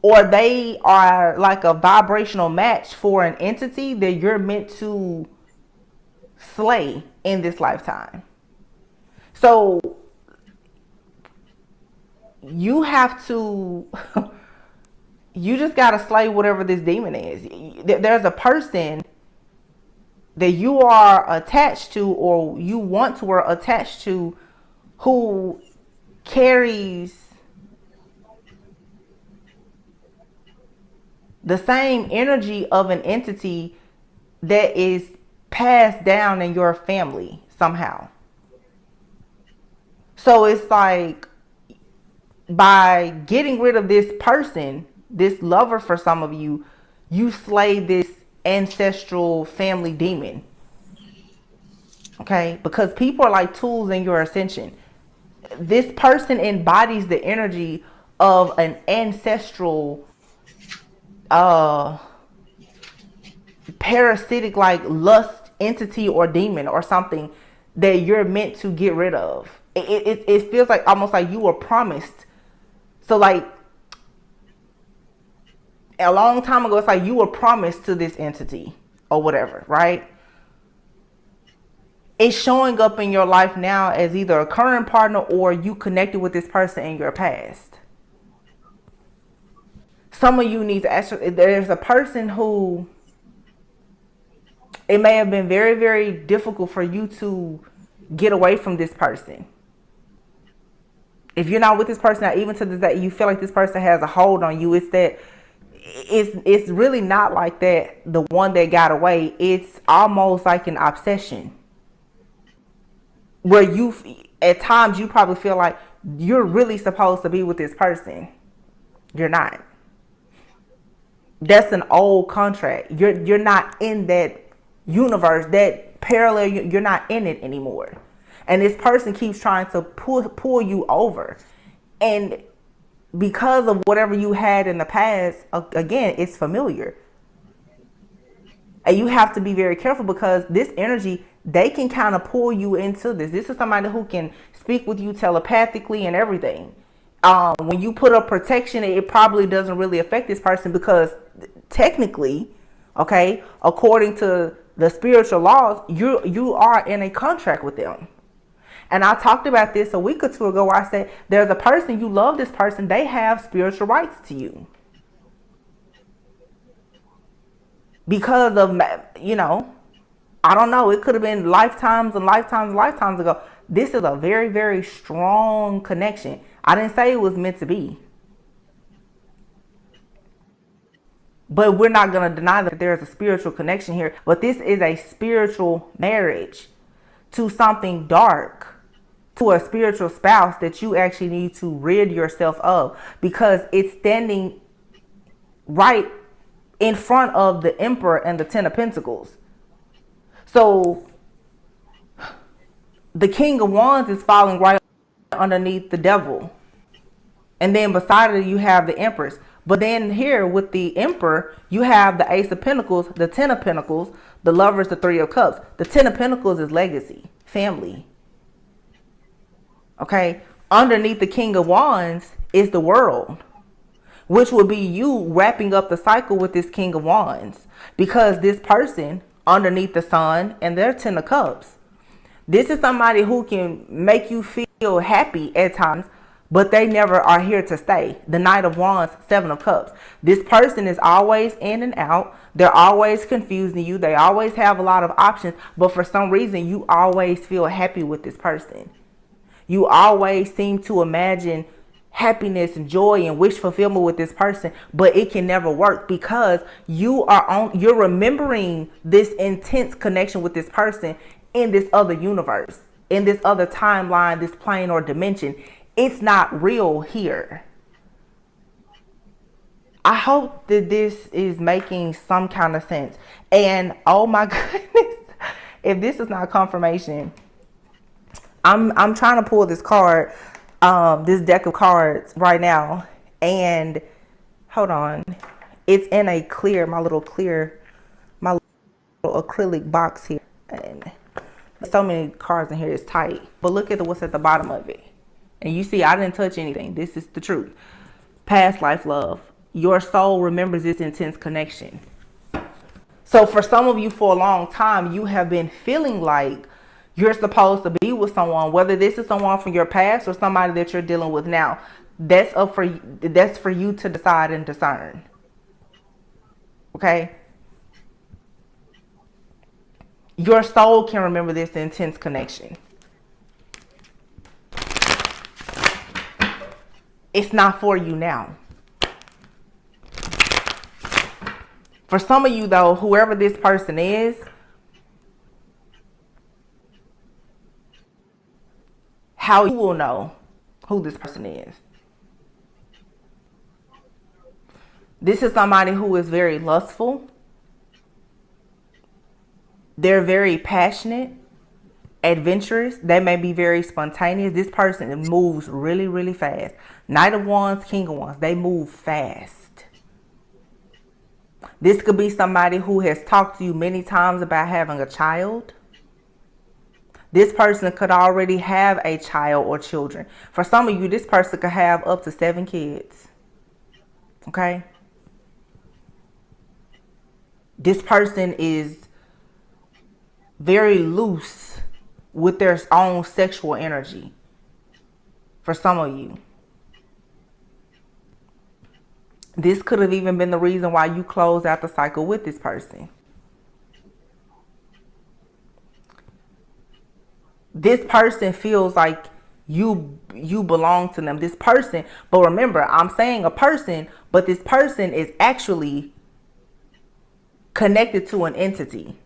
or they are like a vibrational match for an entity that you're meant to slay in this lifetime. So you have to you just got to slay whatever this demon is. There's a person that you are attached to, or you once were attached to, who carries the same energy of an entity that is passed down in your family somehow. So it's like, by getting rid of this person, this lover for some of you, you slay this ancestral family demon. Okay? Because people are like tools in your ascension. This person embodies the energy of an ancestral parasitic like lust entity or demon or something that you're meant to get rid of. It feels like almost like you were promised. So like a long time ago, it's like you were promised to this entity or whatever, right? It's showing up in your life now as either a current partner or you connected with this person in your past. Some of you need to ask, there's a person who It may have been very, very difficult for you to get away from this person. If you're not with this person now, even to this day, you feel like this person has a hold on you. It's that it's really not like that. The one that got away, it's almost like an obsession where you, at times, you probably feel like you're really supposed to be with this person. You're not. That's an old contract. You're not in that universe, that parallel. You're not in it anymore. And this person keeps trying to pull you over. And because of whatever you had in the past, again, it's familiar. And you have to be very careful because this energy, they can kind of pull you into this. This is somebody who can speak with you telepathically and everything. When you put up protection, it probably doesn't really affect this person because technically, okay, according to the spiritual laws, you are in a contract with them. And I talked about this a week or two ago where I said, there's a person, you love this person, they have spiritual rights to you. Because of, I don't know, it could have been lifetimes and lifetimes and lifetimes ago. This is a very, very strong connection. I didn't say it was meant to be. But we're not going to deny that there's a spiritual connection here. But this is a spiritual marriage to something dark, to a spiritual spouse that you actually need to rid yourself of because it's standing right in front of the Emperor and the Ten of Pentacles. So the King of Wands is falling right underneath the Devil. And then beside it, you have the Empress. But then here with the Emperor, you have the Ace of Pentacles, the Ten of Pentacles, the Lovers, the Three of Cups. The Ten of Pentacles is legacy, family. Okay? Underneath the King of Wands is the World, which would be you wrapping up the cycle with this King of Wands. Because this person underneath the Sun and their Ten of Cups, this is somebody who can make you feel happy at times, but they never are here to stay. The Knight of Wands, Seven of Cups. This person is always in and out. They're always confusing you. They always have a lot of options, but for some reason, you always feel happy with this person. You always seem to imagine happiness and joy and wish fulfillment with this person, but it can never work because you're remembering this intense connection with this person in this other universe, in this other timeline, this plane or dimension. It's not real here. I hope that this is making some kind of sense. And oh my goodness, if this is not confirmation, I'm trying to pull this card, this deck of cards right now, and hold on, it's in a clear, my little acrylic box here, and so many cards in here, it's tight. But look at what's at the bottom of it, and you see I didn't touch anything. This is the truth. Past life love. Your soul remembers this intense connection. So for some of you, for a long time, you have been feeling like you're supposed to be with someone, whether this is someone from your past or somebody that you're dealing with now. That's for you to decide and discern. Okay? Your soul can remember this intense connection. It's not for you now. For some of you, though, whoever this person is, how you will know who this person is. This is somebody who is very lustful. They're very passionate, adventurous. They may be very spontaneous. This person moves really, really fast. Knight of Wands, King of Wands. They move fast. This could be somebody who has talked to you many times about having a child. This person could already have a child or children. For some of you, this person could have up to 7 kids. Okay? This person is very loose with their own sexual energy. For some of you. This could have even been the reason why you closed out the cycle with this person. this person feels like you belong to them. This person, but remember, I'm saying a person, but this person is actually connected to an entity.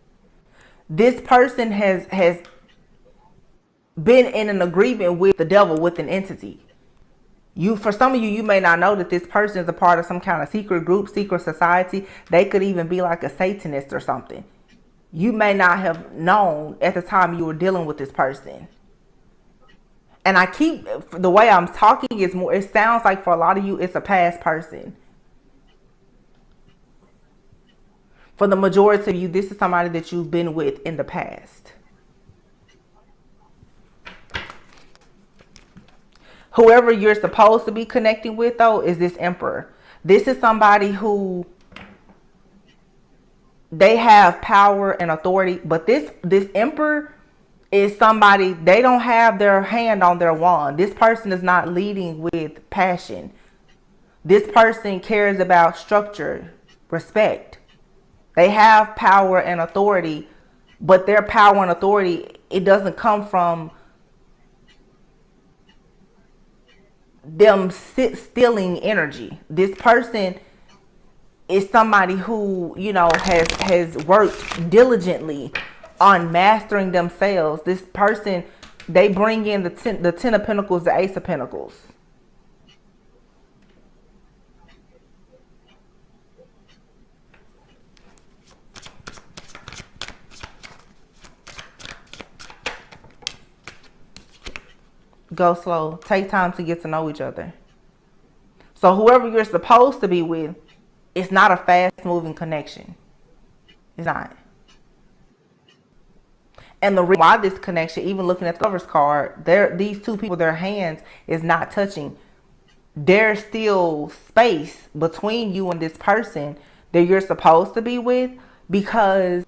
This person has been in an agreement with the devil, with an entity. For some of you, you may not know that this person is a part of some kind of secret group, secret society. They could even be like a Satanist or something. You may not have known at the time you were dealing with this person. And the way I'm talking is more, it sounds like for a lot of you, it's a past person. For the majority of you, this is somebody that you've been with in the past. Whoever you're supposed to be connecting with, though, is this Emperor. This is somebody who, they have power and authority, but this Emperor is somebody, they don't have their hand on their wand. This person is not leading with passion. This person cares about structure, respect. They have power and authority, but their power and authority, it doesn't come from them stealing energy. This person is somebody who, has worked diligently on mastering themselves. This person, they bring in the 10 of Pentacles, the Ace of Pentacles. Go slow. Take time to get to know each other. So whoever you're supposed to be with, it's not a fast-moving connection. It's not. And the reason why this connection, even looking at the Lover's card, these two people, their hands is not touching. There's still space between you and this person that you're supposed to be with, because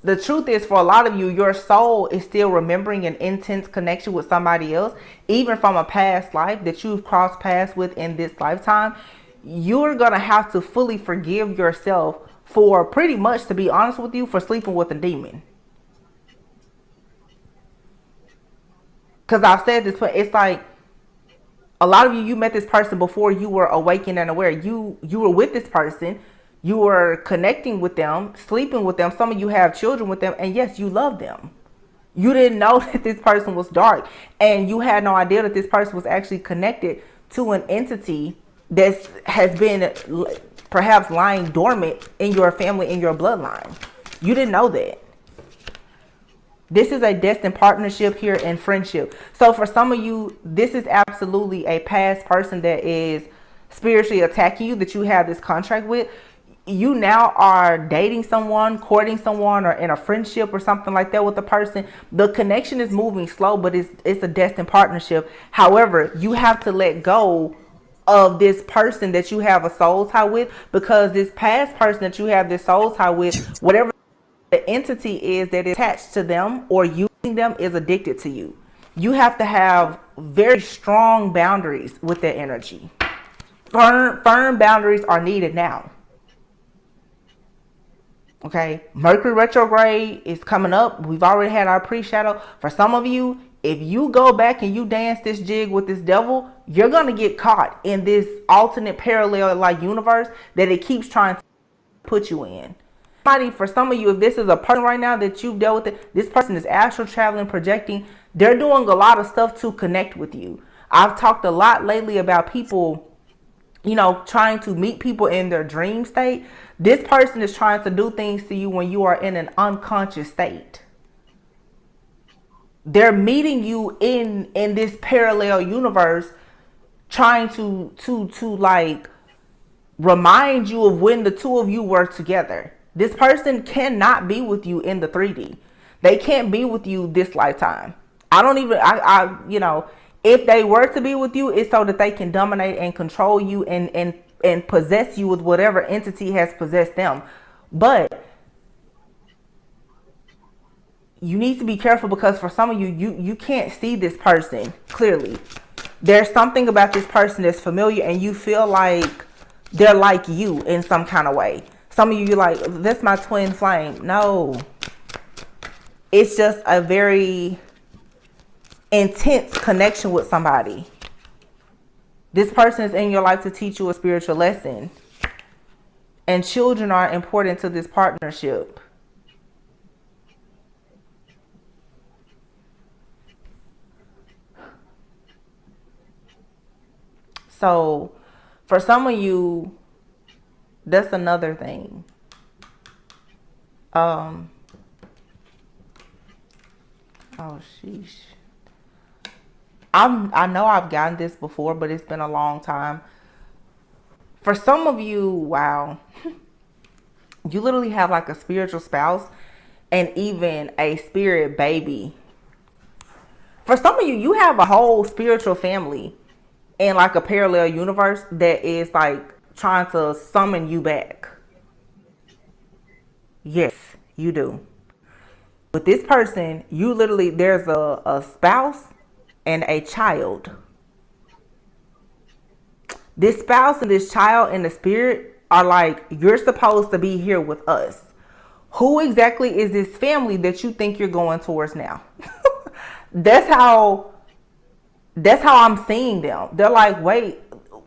the truth is, for a lot of you, your soul is still remembering an intense connection with somebody else, even from a past life that you've crossed paths with in this lifetime. You're going to have to fully forgive yourself for, pretty much, to be honest with you, for sleeping with a demon. Because I've said this, but it's like, a lot of you met this person before you were awakened and aware. You were with this person. You were connecting with them, sleeping with them. Some of you have children with them. And yes, you love them. You didn't know that this person was dark. And you had no idea that this person was actually connected to an entity that has been perhaps lying dormant in your family, in your bloodline. You didn't know that. This is a destined partnership here and friendship. So for some of you, this is absolutely a past person that is spiritually attacking you, that you have this contract with. You now are dating someone, courting someone, or in a friendship or something like that with a person. The connection is moving slow, but it's a destined partnership. However, you have to let go of this person that you have a soul tie with, because this past person that you have this soul tie with, whatever the entity is that is attached to them or using them, is addicted to you. You have to have very strong boundaries with that energy. Firm boundaries are needed now. Okay, Mercury retrograde is coming up. We've already had our pre-shadow. For some of you, if you go back and you dance this jig with this devil, you're going to get caught in this alternate parallel like universe that it keeps trying to put you in. For some of you, if this is a person right now that you've dealt with, this person is astral traveling, projecting. They're doing a lot of stuff to connect with you. I've talked a lot lately about people, trying to meet people in their dream state. This person is trying to do things to you when you are in an unconscious state. They're meeting you in this parallel universe, trying to like remind you of when the two of you were together. This person cannot be with you in the 3D. They can't be with you this lifetime. If they were to be with you, it's so that they can dominate and control you and possess you with whatever entity has possessed them. But you need to be careful, because for some of you can't see this person clearly. There's something about this person that's familiar, and you feel like they're like you in some kind of way. Some of you, you're like, that's my twin flame. No. It's just a very intense connection with somebody. This person is in your life to teach you a spiritual lesson. And children are important to this partnership. So for some of you, that's another thing. Oh, sheesh. I know I've gotten this before, but it's been a long time. For some of you, wow, you literally have like a spiritual spouse and even a spirit baby. For some of you, you have a whole spiritual family in like a parallel universe that is like trying to summon you back. Yes, you do. With this person, you literally, there's a spouse and a child. This spouse and this child and the spirit are like, you're supposed to be here with us. Who exactly is this family that you think you're going towards now? That's how I'm seeing them. They're like, wait,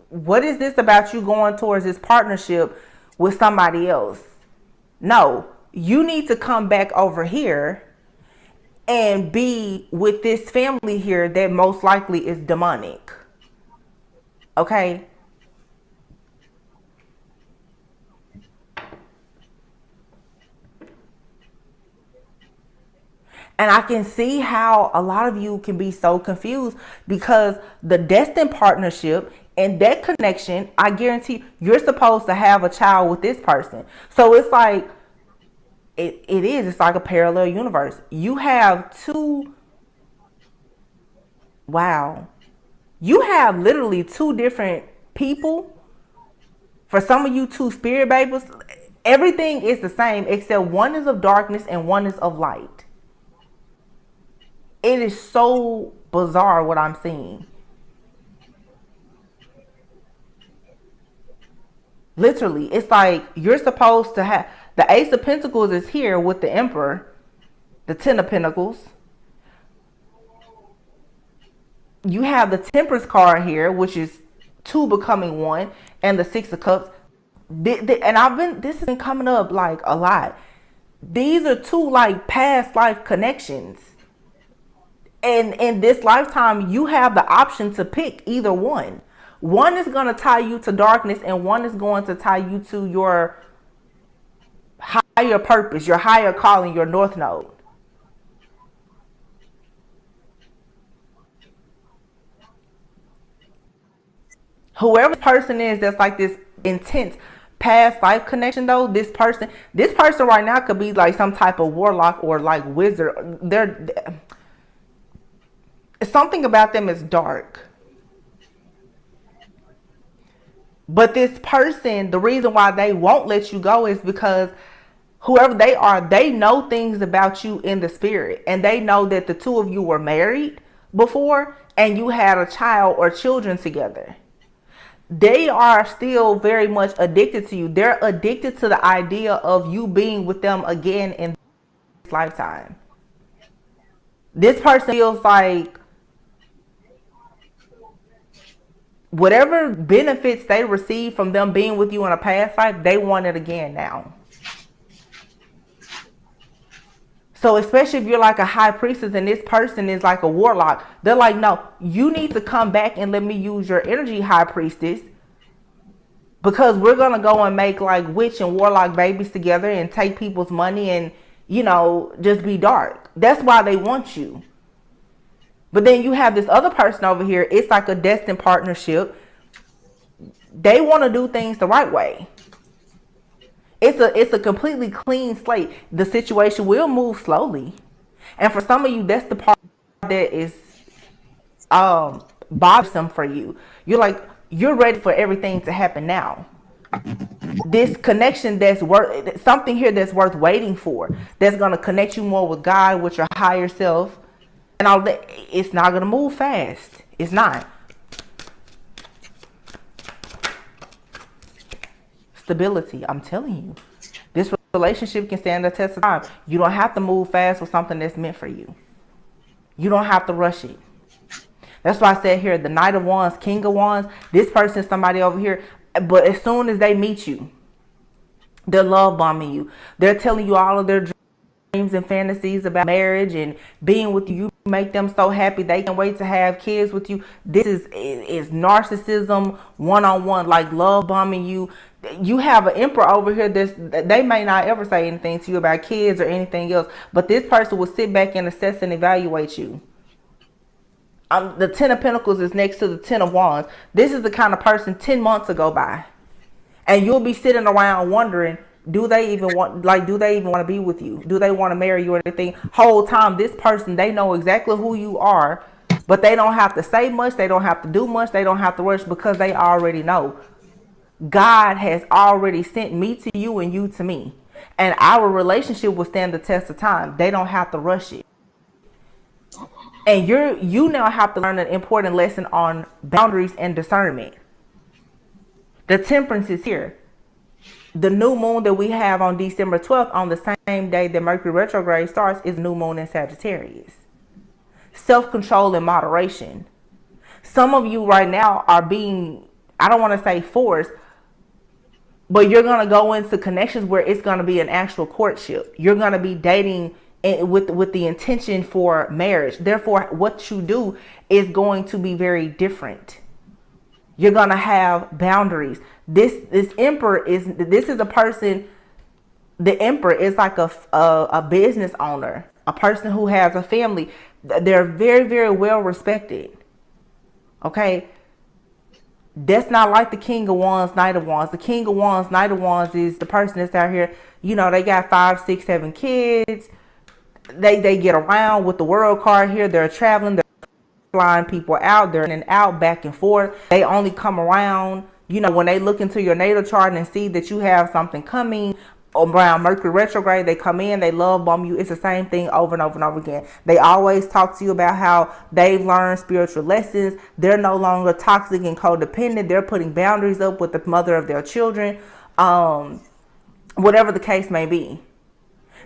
what is this about you going towards this partnership with somebody else? No, you need to come back over here and be with this family here that most likely is demonic. Okay? And I can see how a lot of you can be so confused because the destined partnership and that connection, I guarantee you're supposed to have a child with this person. So it's like, it's like a parallel universe. You have you have literally two different people. For some of you, two spirit babies, everything is the same except one is of darkness and one is of light. It is so bizarre what I'm seeing. Literally, it's like you're supposed to have the Ace of Pentacles is here with the Emperor, the Ten of Pentacles. You have the Temperance card here, which is two becoming one, and the Six of Cups. And this has been coming up like a lot. These are two like past life connections. And in this lifetime, you have the option to pick either one. One is going to tie you to darkness and one is going to tie you to your higher purpose, your higher calling, your north node. Whoever this person is that's like this intense past life connection though, this person right now could be like some type of warlock or like wizard. Something about them is dark. But this person, the reason why they won't let you go is because whoever they are, they know things about you in the spirit. And they know that the two of you were married before and you had a child or children together. They are still very much addicted to you. They're addicted to the idea of you being with them again in this lifetime. This person feels like whatever benefits they received from them being with you in a past life, they want it again now. So especially if you're like a high priestess and this person is like a warlock, they're like, no, you need to come back and let me use your energy, high priestess. Because we're going to go and make like witch and warlock babies together and take people's money and, you know, just be dark. That's why they want you. But then you have this other person over here. It's like a destined partnership. They want to do things the right way. It's a completely clean slate. The situation will move slowly. And for some of you, that's the part that is bothersome for you. You're ready for everything to happen now. This connection that's worth something here that's worth waiting for. That's going to connect you more with God, with your higher self. And all that, it's not going to move fast. It's not. Stability. I'm telling you. This relationship can stand the test of time. You don't have to move fast with something that's meant for you. You don't have to rush it. That's why I said here, the Knight of Wands, King of Wands, this person is somebody over here. But as soon as they meet you, they're love bombing you. They're telling you all of their dreams and fantasies about marriage and being with you. You make them so happy they can't wait to have kids with you. This is narcissism one-on-one, like love bombing you. You have an emperor over here they may not ever say anything to you about kids or anything else, but this person will sit back and assess and evaluate you. The 10 of Pentacles is next to the 10 of Wands. This is the kind of person 10 months ago by. And you'll be sitting around wondering, do they even want to be with you? Do they want to marry you or anything? Whole time, this person, they know exactly who you are, but they don't have to say much. They don't have to do much. They don't have to rush because they already know. God has already sent me to you and you to me. And our relationship will stand the test of time. They don't have to rush it. And you now have to learn an important lesson on boundaries and discernment. The Temperance is here. The new moon that we have on December 12th, on the same day that Mercury retrograde starts, is new moon in Sagittarius. Self-control and moderation. Some of you right now are being, I don't want to say forced, but you're going to go into connections where it's going to be an actual courtship. You're going to be dating with the intention for marriage. Therefore, what you do is going to be very different. You're going to have boundaries. This emperor is a person. The emperor is like a business owner, a person who has a family. They're very, very well respected. Okay. That's not like the King of Wands, Knight of Wands. The King of Wands, Knight of Wands is the person that's out here. You know, they got 5, 6, 7 kids. They get around with the world card here. They're traveling. They're flying people out. They're in and out, back and forth. They only come around, you know, when they look into your natal chart and see that you have something coming around Mercury retrograde. They come in, they love bomb you. It's the same thing over and over and over again. They always talk to you about how they've learned spiritual lessons. They're no longer toxic and codependent. They're putting boundaries up with the mother of their children. Whatever the case may be.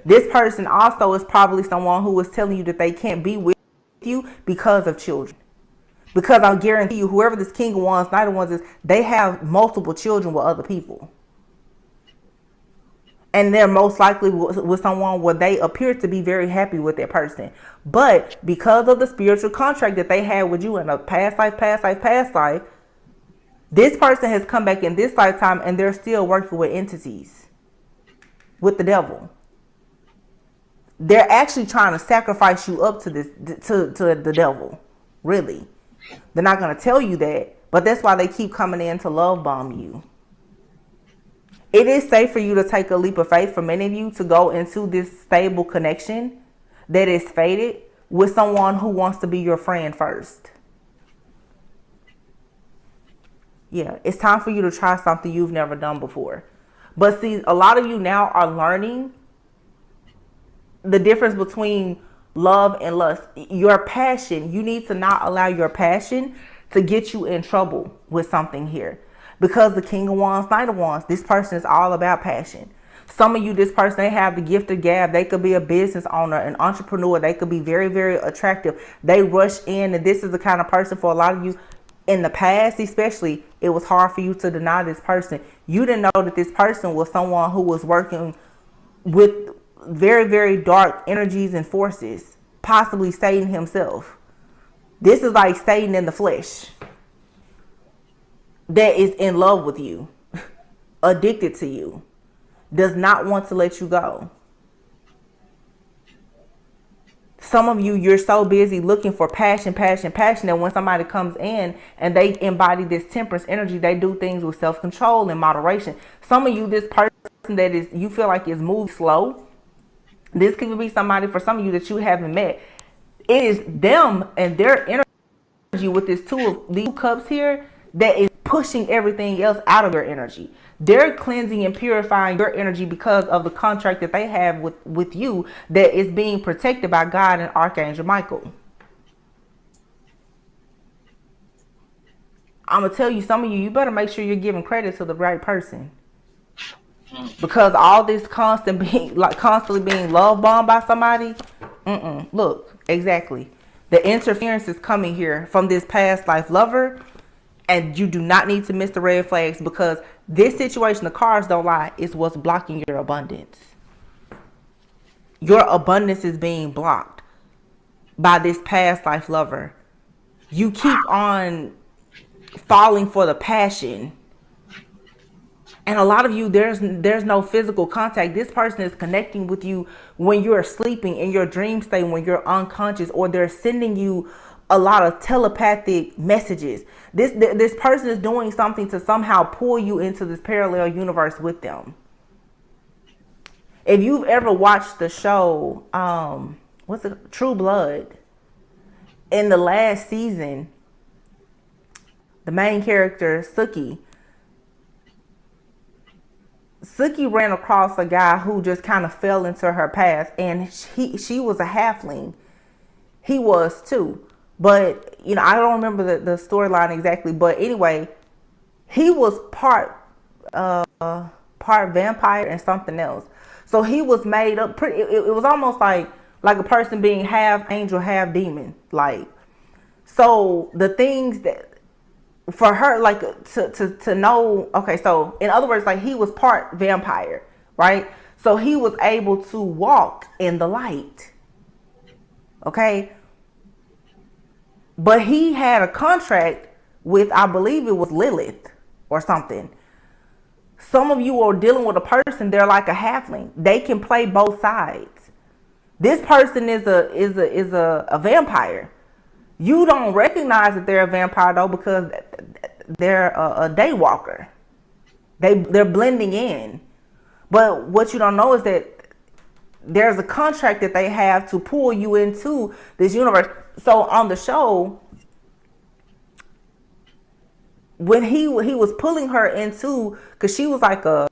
This person also is probably someone who is telling you that they can't be with you because of children. Because I'll guarantee you, whoever this King of Wands, Knight of Wands is, they have multiple children with other people. And they're most likely with someone where they appear to be very happy with their person. But because of the spiritual contract that they had with you in a past life, this person has come back in this lifetime and they're still working with entities, with the devil. They're actually trying to sacrifice you up to the devil. Really. They're not going to tell you that, but that's why they keep coming in to love bomb you. It is safe for you to take a leap of faith, for many of you to go into this stable connection that is fated with someone who wants to be your friend first. Yeah, it's time for you to try something you've never done before. But see, a lot of you now are learning the difference between love and lust. Your passion, you need to not allow your passion to get you in trouble with something here. Because the King of Wands, Knight of Wands, this person is all about passion. Some of you, this person, they have the gift of gab. They could be a business owner, an entrepreneur. They could be very, very attractive. They rush in, and this is the kind of person, for a lot of you in the past especially, it was hard for you to deny this person. You didn't know that this person was someone who was working with very, very dark energies and forces, possibly Satan himself. This is like Satan in the flesh that is in love with you, addicted to you, does not want to let you go. Some of you, you're so busy looking for passion that when somebody comes in and they embody this temperance energy, they do things with self-control and moderation. Some of you, this person that is, you feel like is moved slow. This could be somebody, for some of you, that you haven't met. It is them and their energy with this these 2 cups here that is pushing everything else out of your energy. They're cleansing and purifying your energy because of the contract that they have with you that is being protected by God and Archangel Michael. I'm going to tell you, some of you better make sure you're giving credit to the right person. Because all this constantly being love bombed by somebody, look, exactly. The interference is coming here from this past life lover, and you do not need to miss the red flags, because this situation, the cards don't lie, is what's blocking your abundance. Your abundance is being blocked by this past life lover. You keep on falling for the passion. And a lot of you, there's no physical contact. This person is connecting with you when you're sleeping, in your dream state, when you're unconscious, or they're sending you a lot of telepathic messages. This person is doing something to somehow pull you into this parallel universe with them. If you've ever watched the show, what's it, True Blood, in the last season, the main character, Suki ran across a guy who just kind of fell into her path, and she was a halfling. He was too. But, you know, I don't remember the storyline exactly. But anyway, he was part vampire and something else. So he was made up pretty, it was almost like a person being half angel, half demon. Like, so the things that, for her, like, to know, okay, so in other words, like, he was part vampire, right? So he was able to walk in the light, okay? But he had a contract with, I believe it was Lilith or something. Some of you are dealing with a person, they're like a halfling. They can play both sides. This person is a vampire. You don't recognize that they're a vampire though, because they're a day walker. They're blending in. But what you don't know is that there's a contract that they have to pull you into this universe. So on the show, when he was pulling her into, because she was like her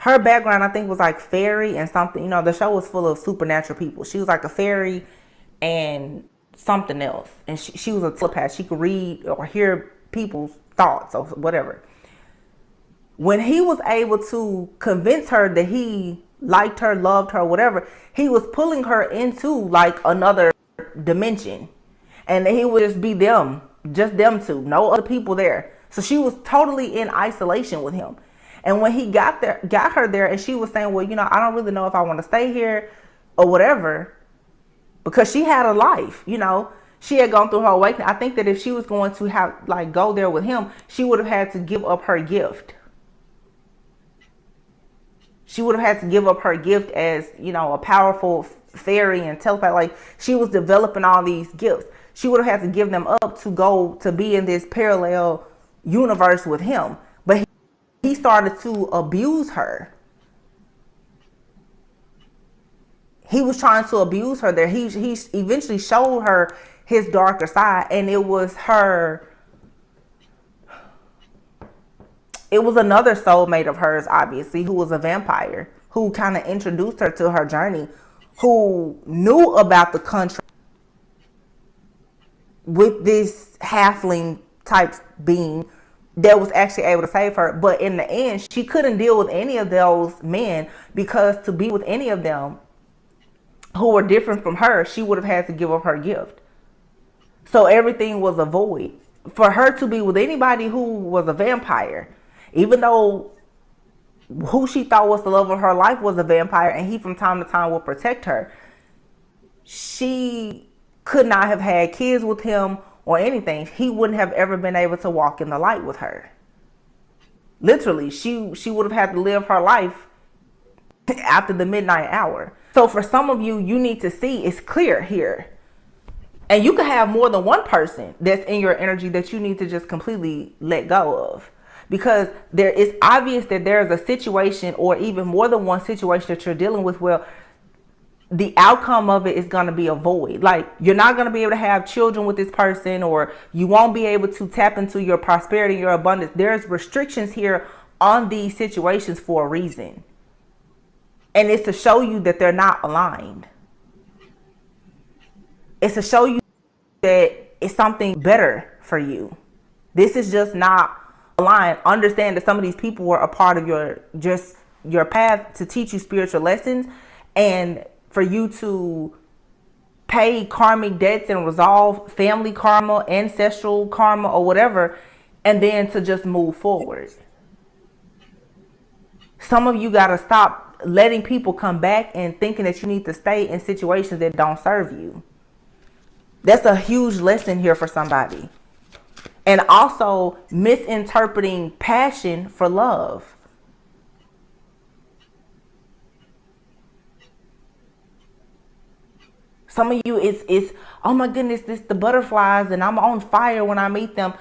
background, I think, was like fairy and something. You know, the show was full of supernatural people. She was like a fairy and something else, and she was a telepath. She could read or hear people's thoughts or whatever. When he was able to convince her that he liked her, loved her, whatever, he was pulling her into like another dimension, and he would just be them, just them two, no other people there. So she was totally in isolation with him. And when he got her there, and she was saying, well, you know, I don't really know if I want to stay here or whatever, because she had a life, you know, she had gone through her awakening. I think that if she was going to have, like, go there with him, she would have had to give up her gift. She would have had to give up her gift as, you know, a powerful fairy and telepath. Like, she was developing all these gifts. She would have had to give them up to go to be in this parallel universe with him. But he started to abuse her. He was trying to abuse her there. He eventually showed her his darker side, and it was her. It was another soulmate of hers, obviously, who was a vampire, who kind of introduced her to her journey, who knew about the contract with this halfling type being that was actually able to save her. But in the end, she couldn't deal with any of those men, because to be with any of them who were different from her, she would have had to give up her gift. So everything was a void. For her to be with anybody who was a vampire, even though who she thought was the love of her life was a vampire, and he from time to time will protect her, she could not have had kids with him or anything. He wouldn't have ever been able to walk in the light with her. Literally, she would have had to live her life after the midnight hour. So for some of you, you need to see it's clear here. And you can have more than one person that's in your energy that you need to just completely let go of. Because there is obvious that there's a situation, or even more than one situation, that you're dealing with where the outcome of it is going to be a void. Like, you're not going to be able to have children with this person, or you won't be able to tap into your prosperity, your abundance. There's restrictions here on these situations for a reason. And it's to show you that they're not aligned. It's to show you that it's something better for you. This is just not aligned. Understand that some of these people were a part of your path to teach you spiritual lessons, and for you to pay karmic debts and resolve family karma, ancestral karma, or whatever, and then to just move forward. Some of you got to stop letting people come back and thinking that you need to stay in situations that don't serve you. That's a huge lesson here for somebody. And also misinterpreting passion for love. Some of you, it's oh my goodness, this the butterflies and I'm on fire when I meet them.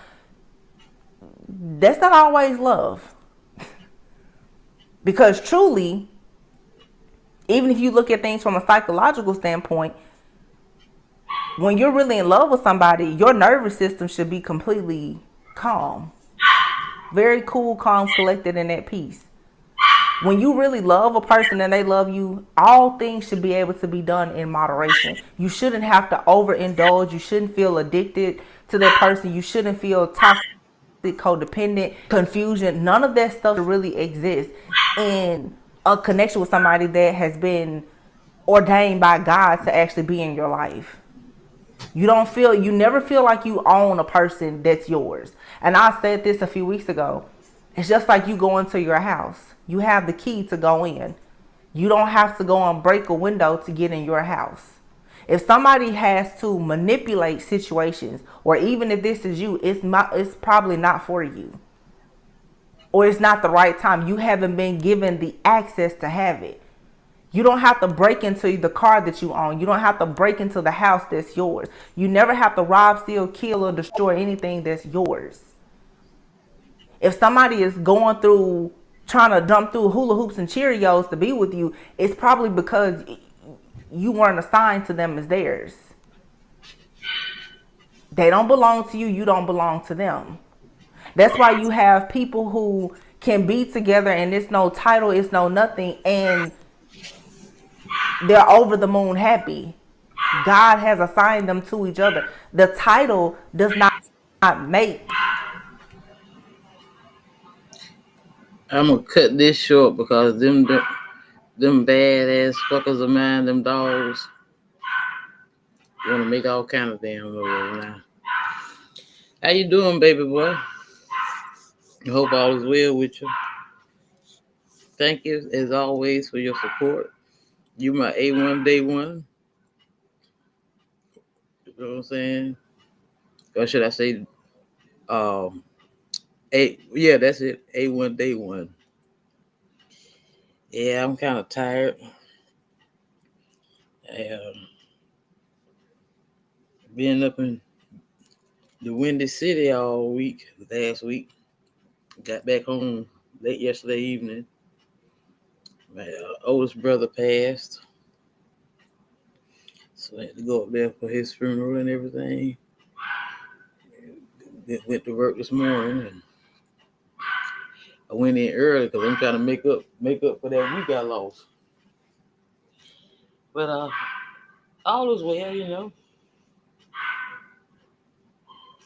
That's not always love. Because truly, even if you look at things from a psychological standpoint, when you're really in love with somebody, your nervous system should be completely calm. Very cool, calm, collected, and at peace. When you really love a person and they love you, all things should be able to be done in moderation. You shouldn't have to overindulge. You shouldn't feel addicted to that person. You shouldn't feel toxic, codependent, confusion. None of that stuff really exists in a connection with somebody that has been ordained by God to actually be in your life. You never feel like you own a person that's yours. And I said this a few weeks ago. It's just like you go into your house. You have the key to go in. You don't have to go and break a window to get in your house. If somebody has to manipulate situations, or even if this is you, it's probably not for you. Or it's not the right time. You haven't been given the access to have it. You don't have to break into the car that you own. You don't have to break into the house that's yours. You never have to rob, steal, kill, or destroy anything that's yours. If somebody is going through, trying to jump through hula hoops and Cheerios to be with you, it's probably because you weren't assigned to them as theirs. They don't belong to you. You don't belong to them. That's why you have people who can be together and it's no title, it's no nothing, and they're over the moon happy. God has assigned them to each other. The title does not make. I'm gonna cut this short because them badass fuckers of mine, them dogs, want to make all kind of damn noise now. How you doing, baby boy? I hope all is well with you. Thank you, as always, for your support. You my A1 day one. You know what I'm saying? Or should I say, yeah, that's it. A1 day one. Yeah, I'm kind of tired. Being up in the Windy City all week, last week. Got back home late yesterday evening. My oldest brother passed. So I had to go up there for his funeral and everything. Went to work this morning and I went in early because I'm trying to make up for that week I lost. But all is well, you know.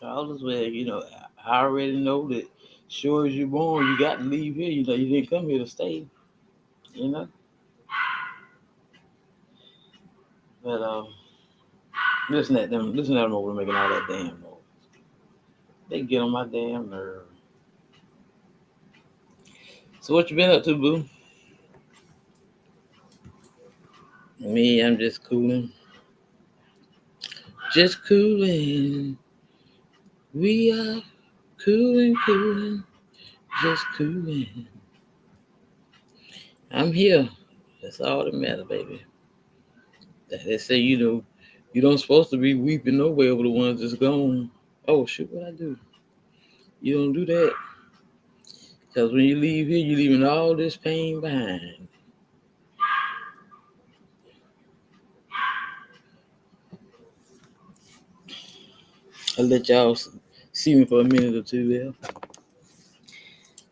All is well, you know. I already know that sure as you're born, you got to leave here. You know, you didn't come here to stay, you know. But listen at them over making all that damn noise. They get on my damn nerve. So what you been up to, boo? Me, I'm just cooling. Just cooling. We are cooling. Just cooling. I'm here. That's all that matters, baby. They say, you know, you don't supposed to be weeping nowhere over the ones that's gone. Oh, shoot, what I do? You don't do that. Because when you leave here, you're leaving all this pain behind. I'll let y'all see me for a minute or two there.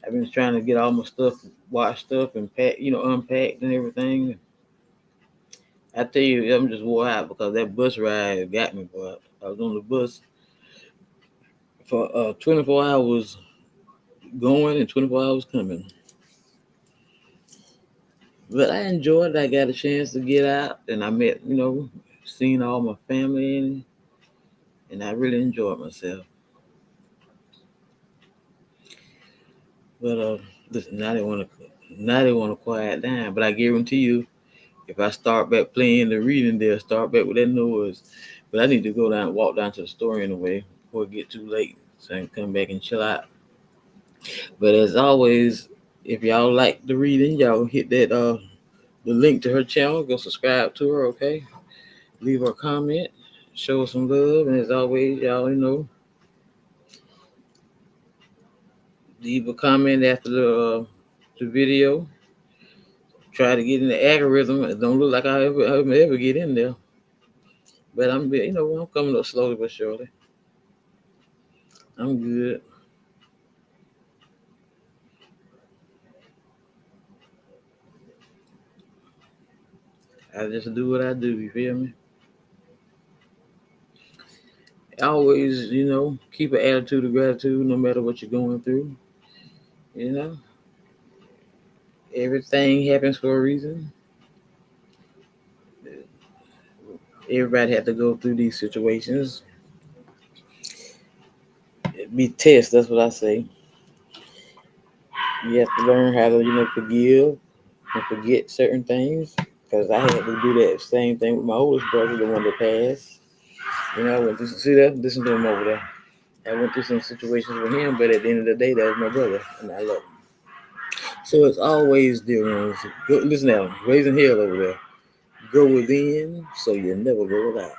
I've been trying to get all my stuff washed up and packed, you know, unpacked and everything. I tell you, I'm just wore out because that bus ride got me, boy. I was on the bus for 24 hours going and 24 hours coming. But I enjoyed it. I got a chance to get out and I met, you know, seen all my family, and I really enjoyed myself. But listen, now they want to quiet down. But I guarantee you, if I start back playing the reading, they'll start back with that noise. But I need to go down, walk down to the store anyway before it get too late, so I can come back and chill out. But as always, if y'all like the reading, y'all hit that the link to her channel. Go subscribe to her, okay? Leave her a comment, show her some love, and as always, y'all leave a comment after the video. Try to get in the algorithm. It don't look like I ever get in there, but I'm coming up slowly but surely. I'm good. I just do what I do. You feel me? Always, keep an attitude of gratitude no matter what you're going through. You know, everything happens for a reason. Everybody have to go through these situations. Be tests. That's what I say. You have to learn how to, forgive and forget certain things. Because I had to do that same thing with my oldest brother, the one that passed. I went through, see that? Listen to him over there. I went through some situations with him, but at the end of the day, that was my brother, and I love him. So it's always dear ones. Go, listen now, raising hell over there. Go within, so you never go without.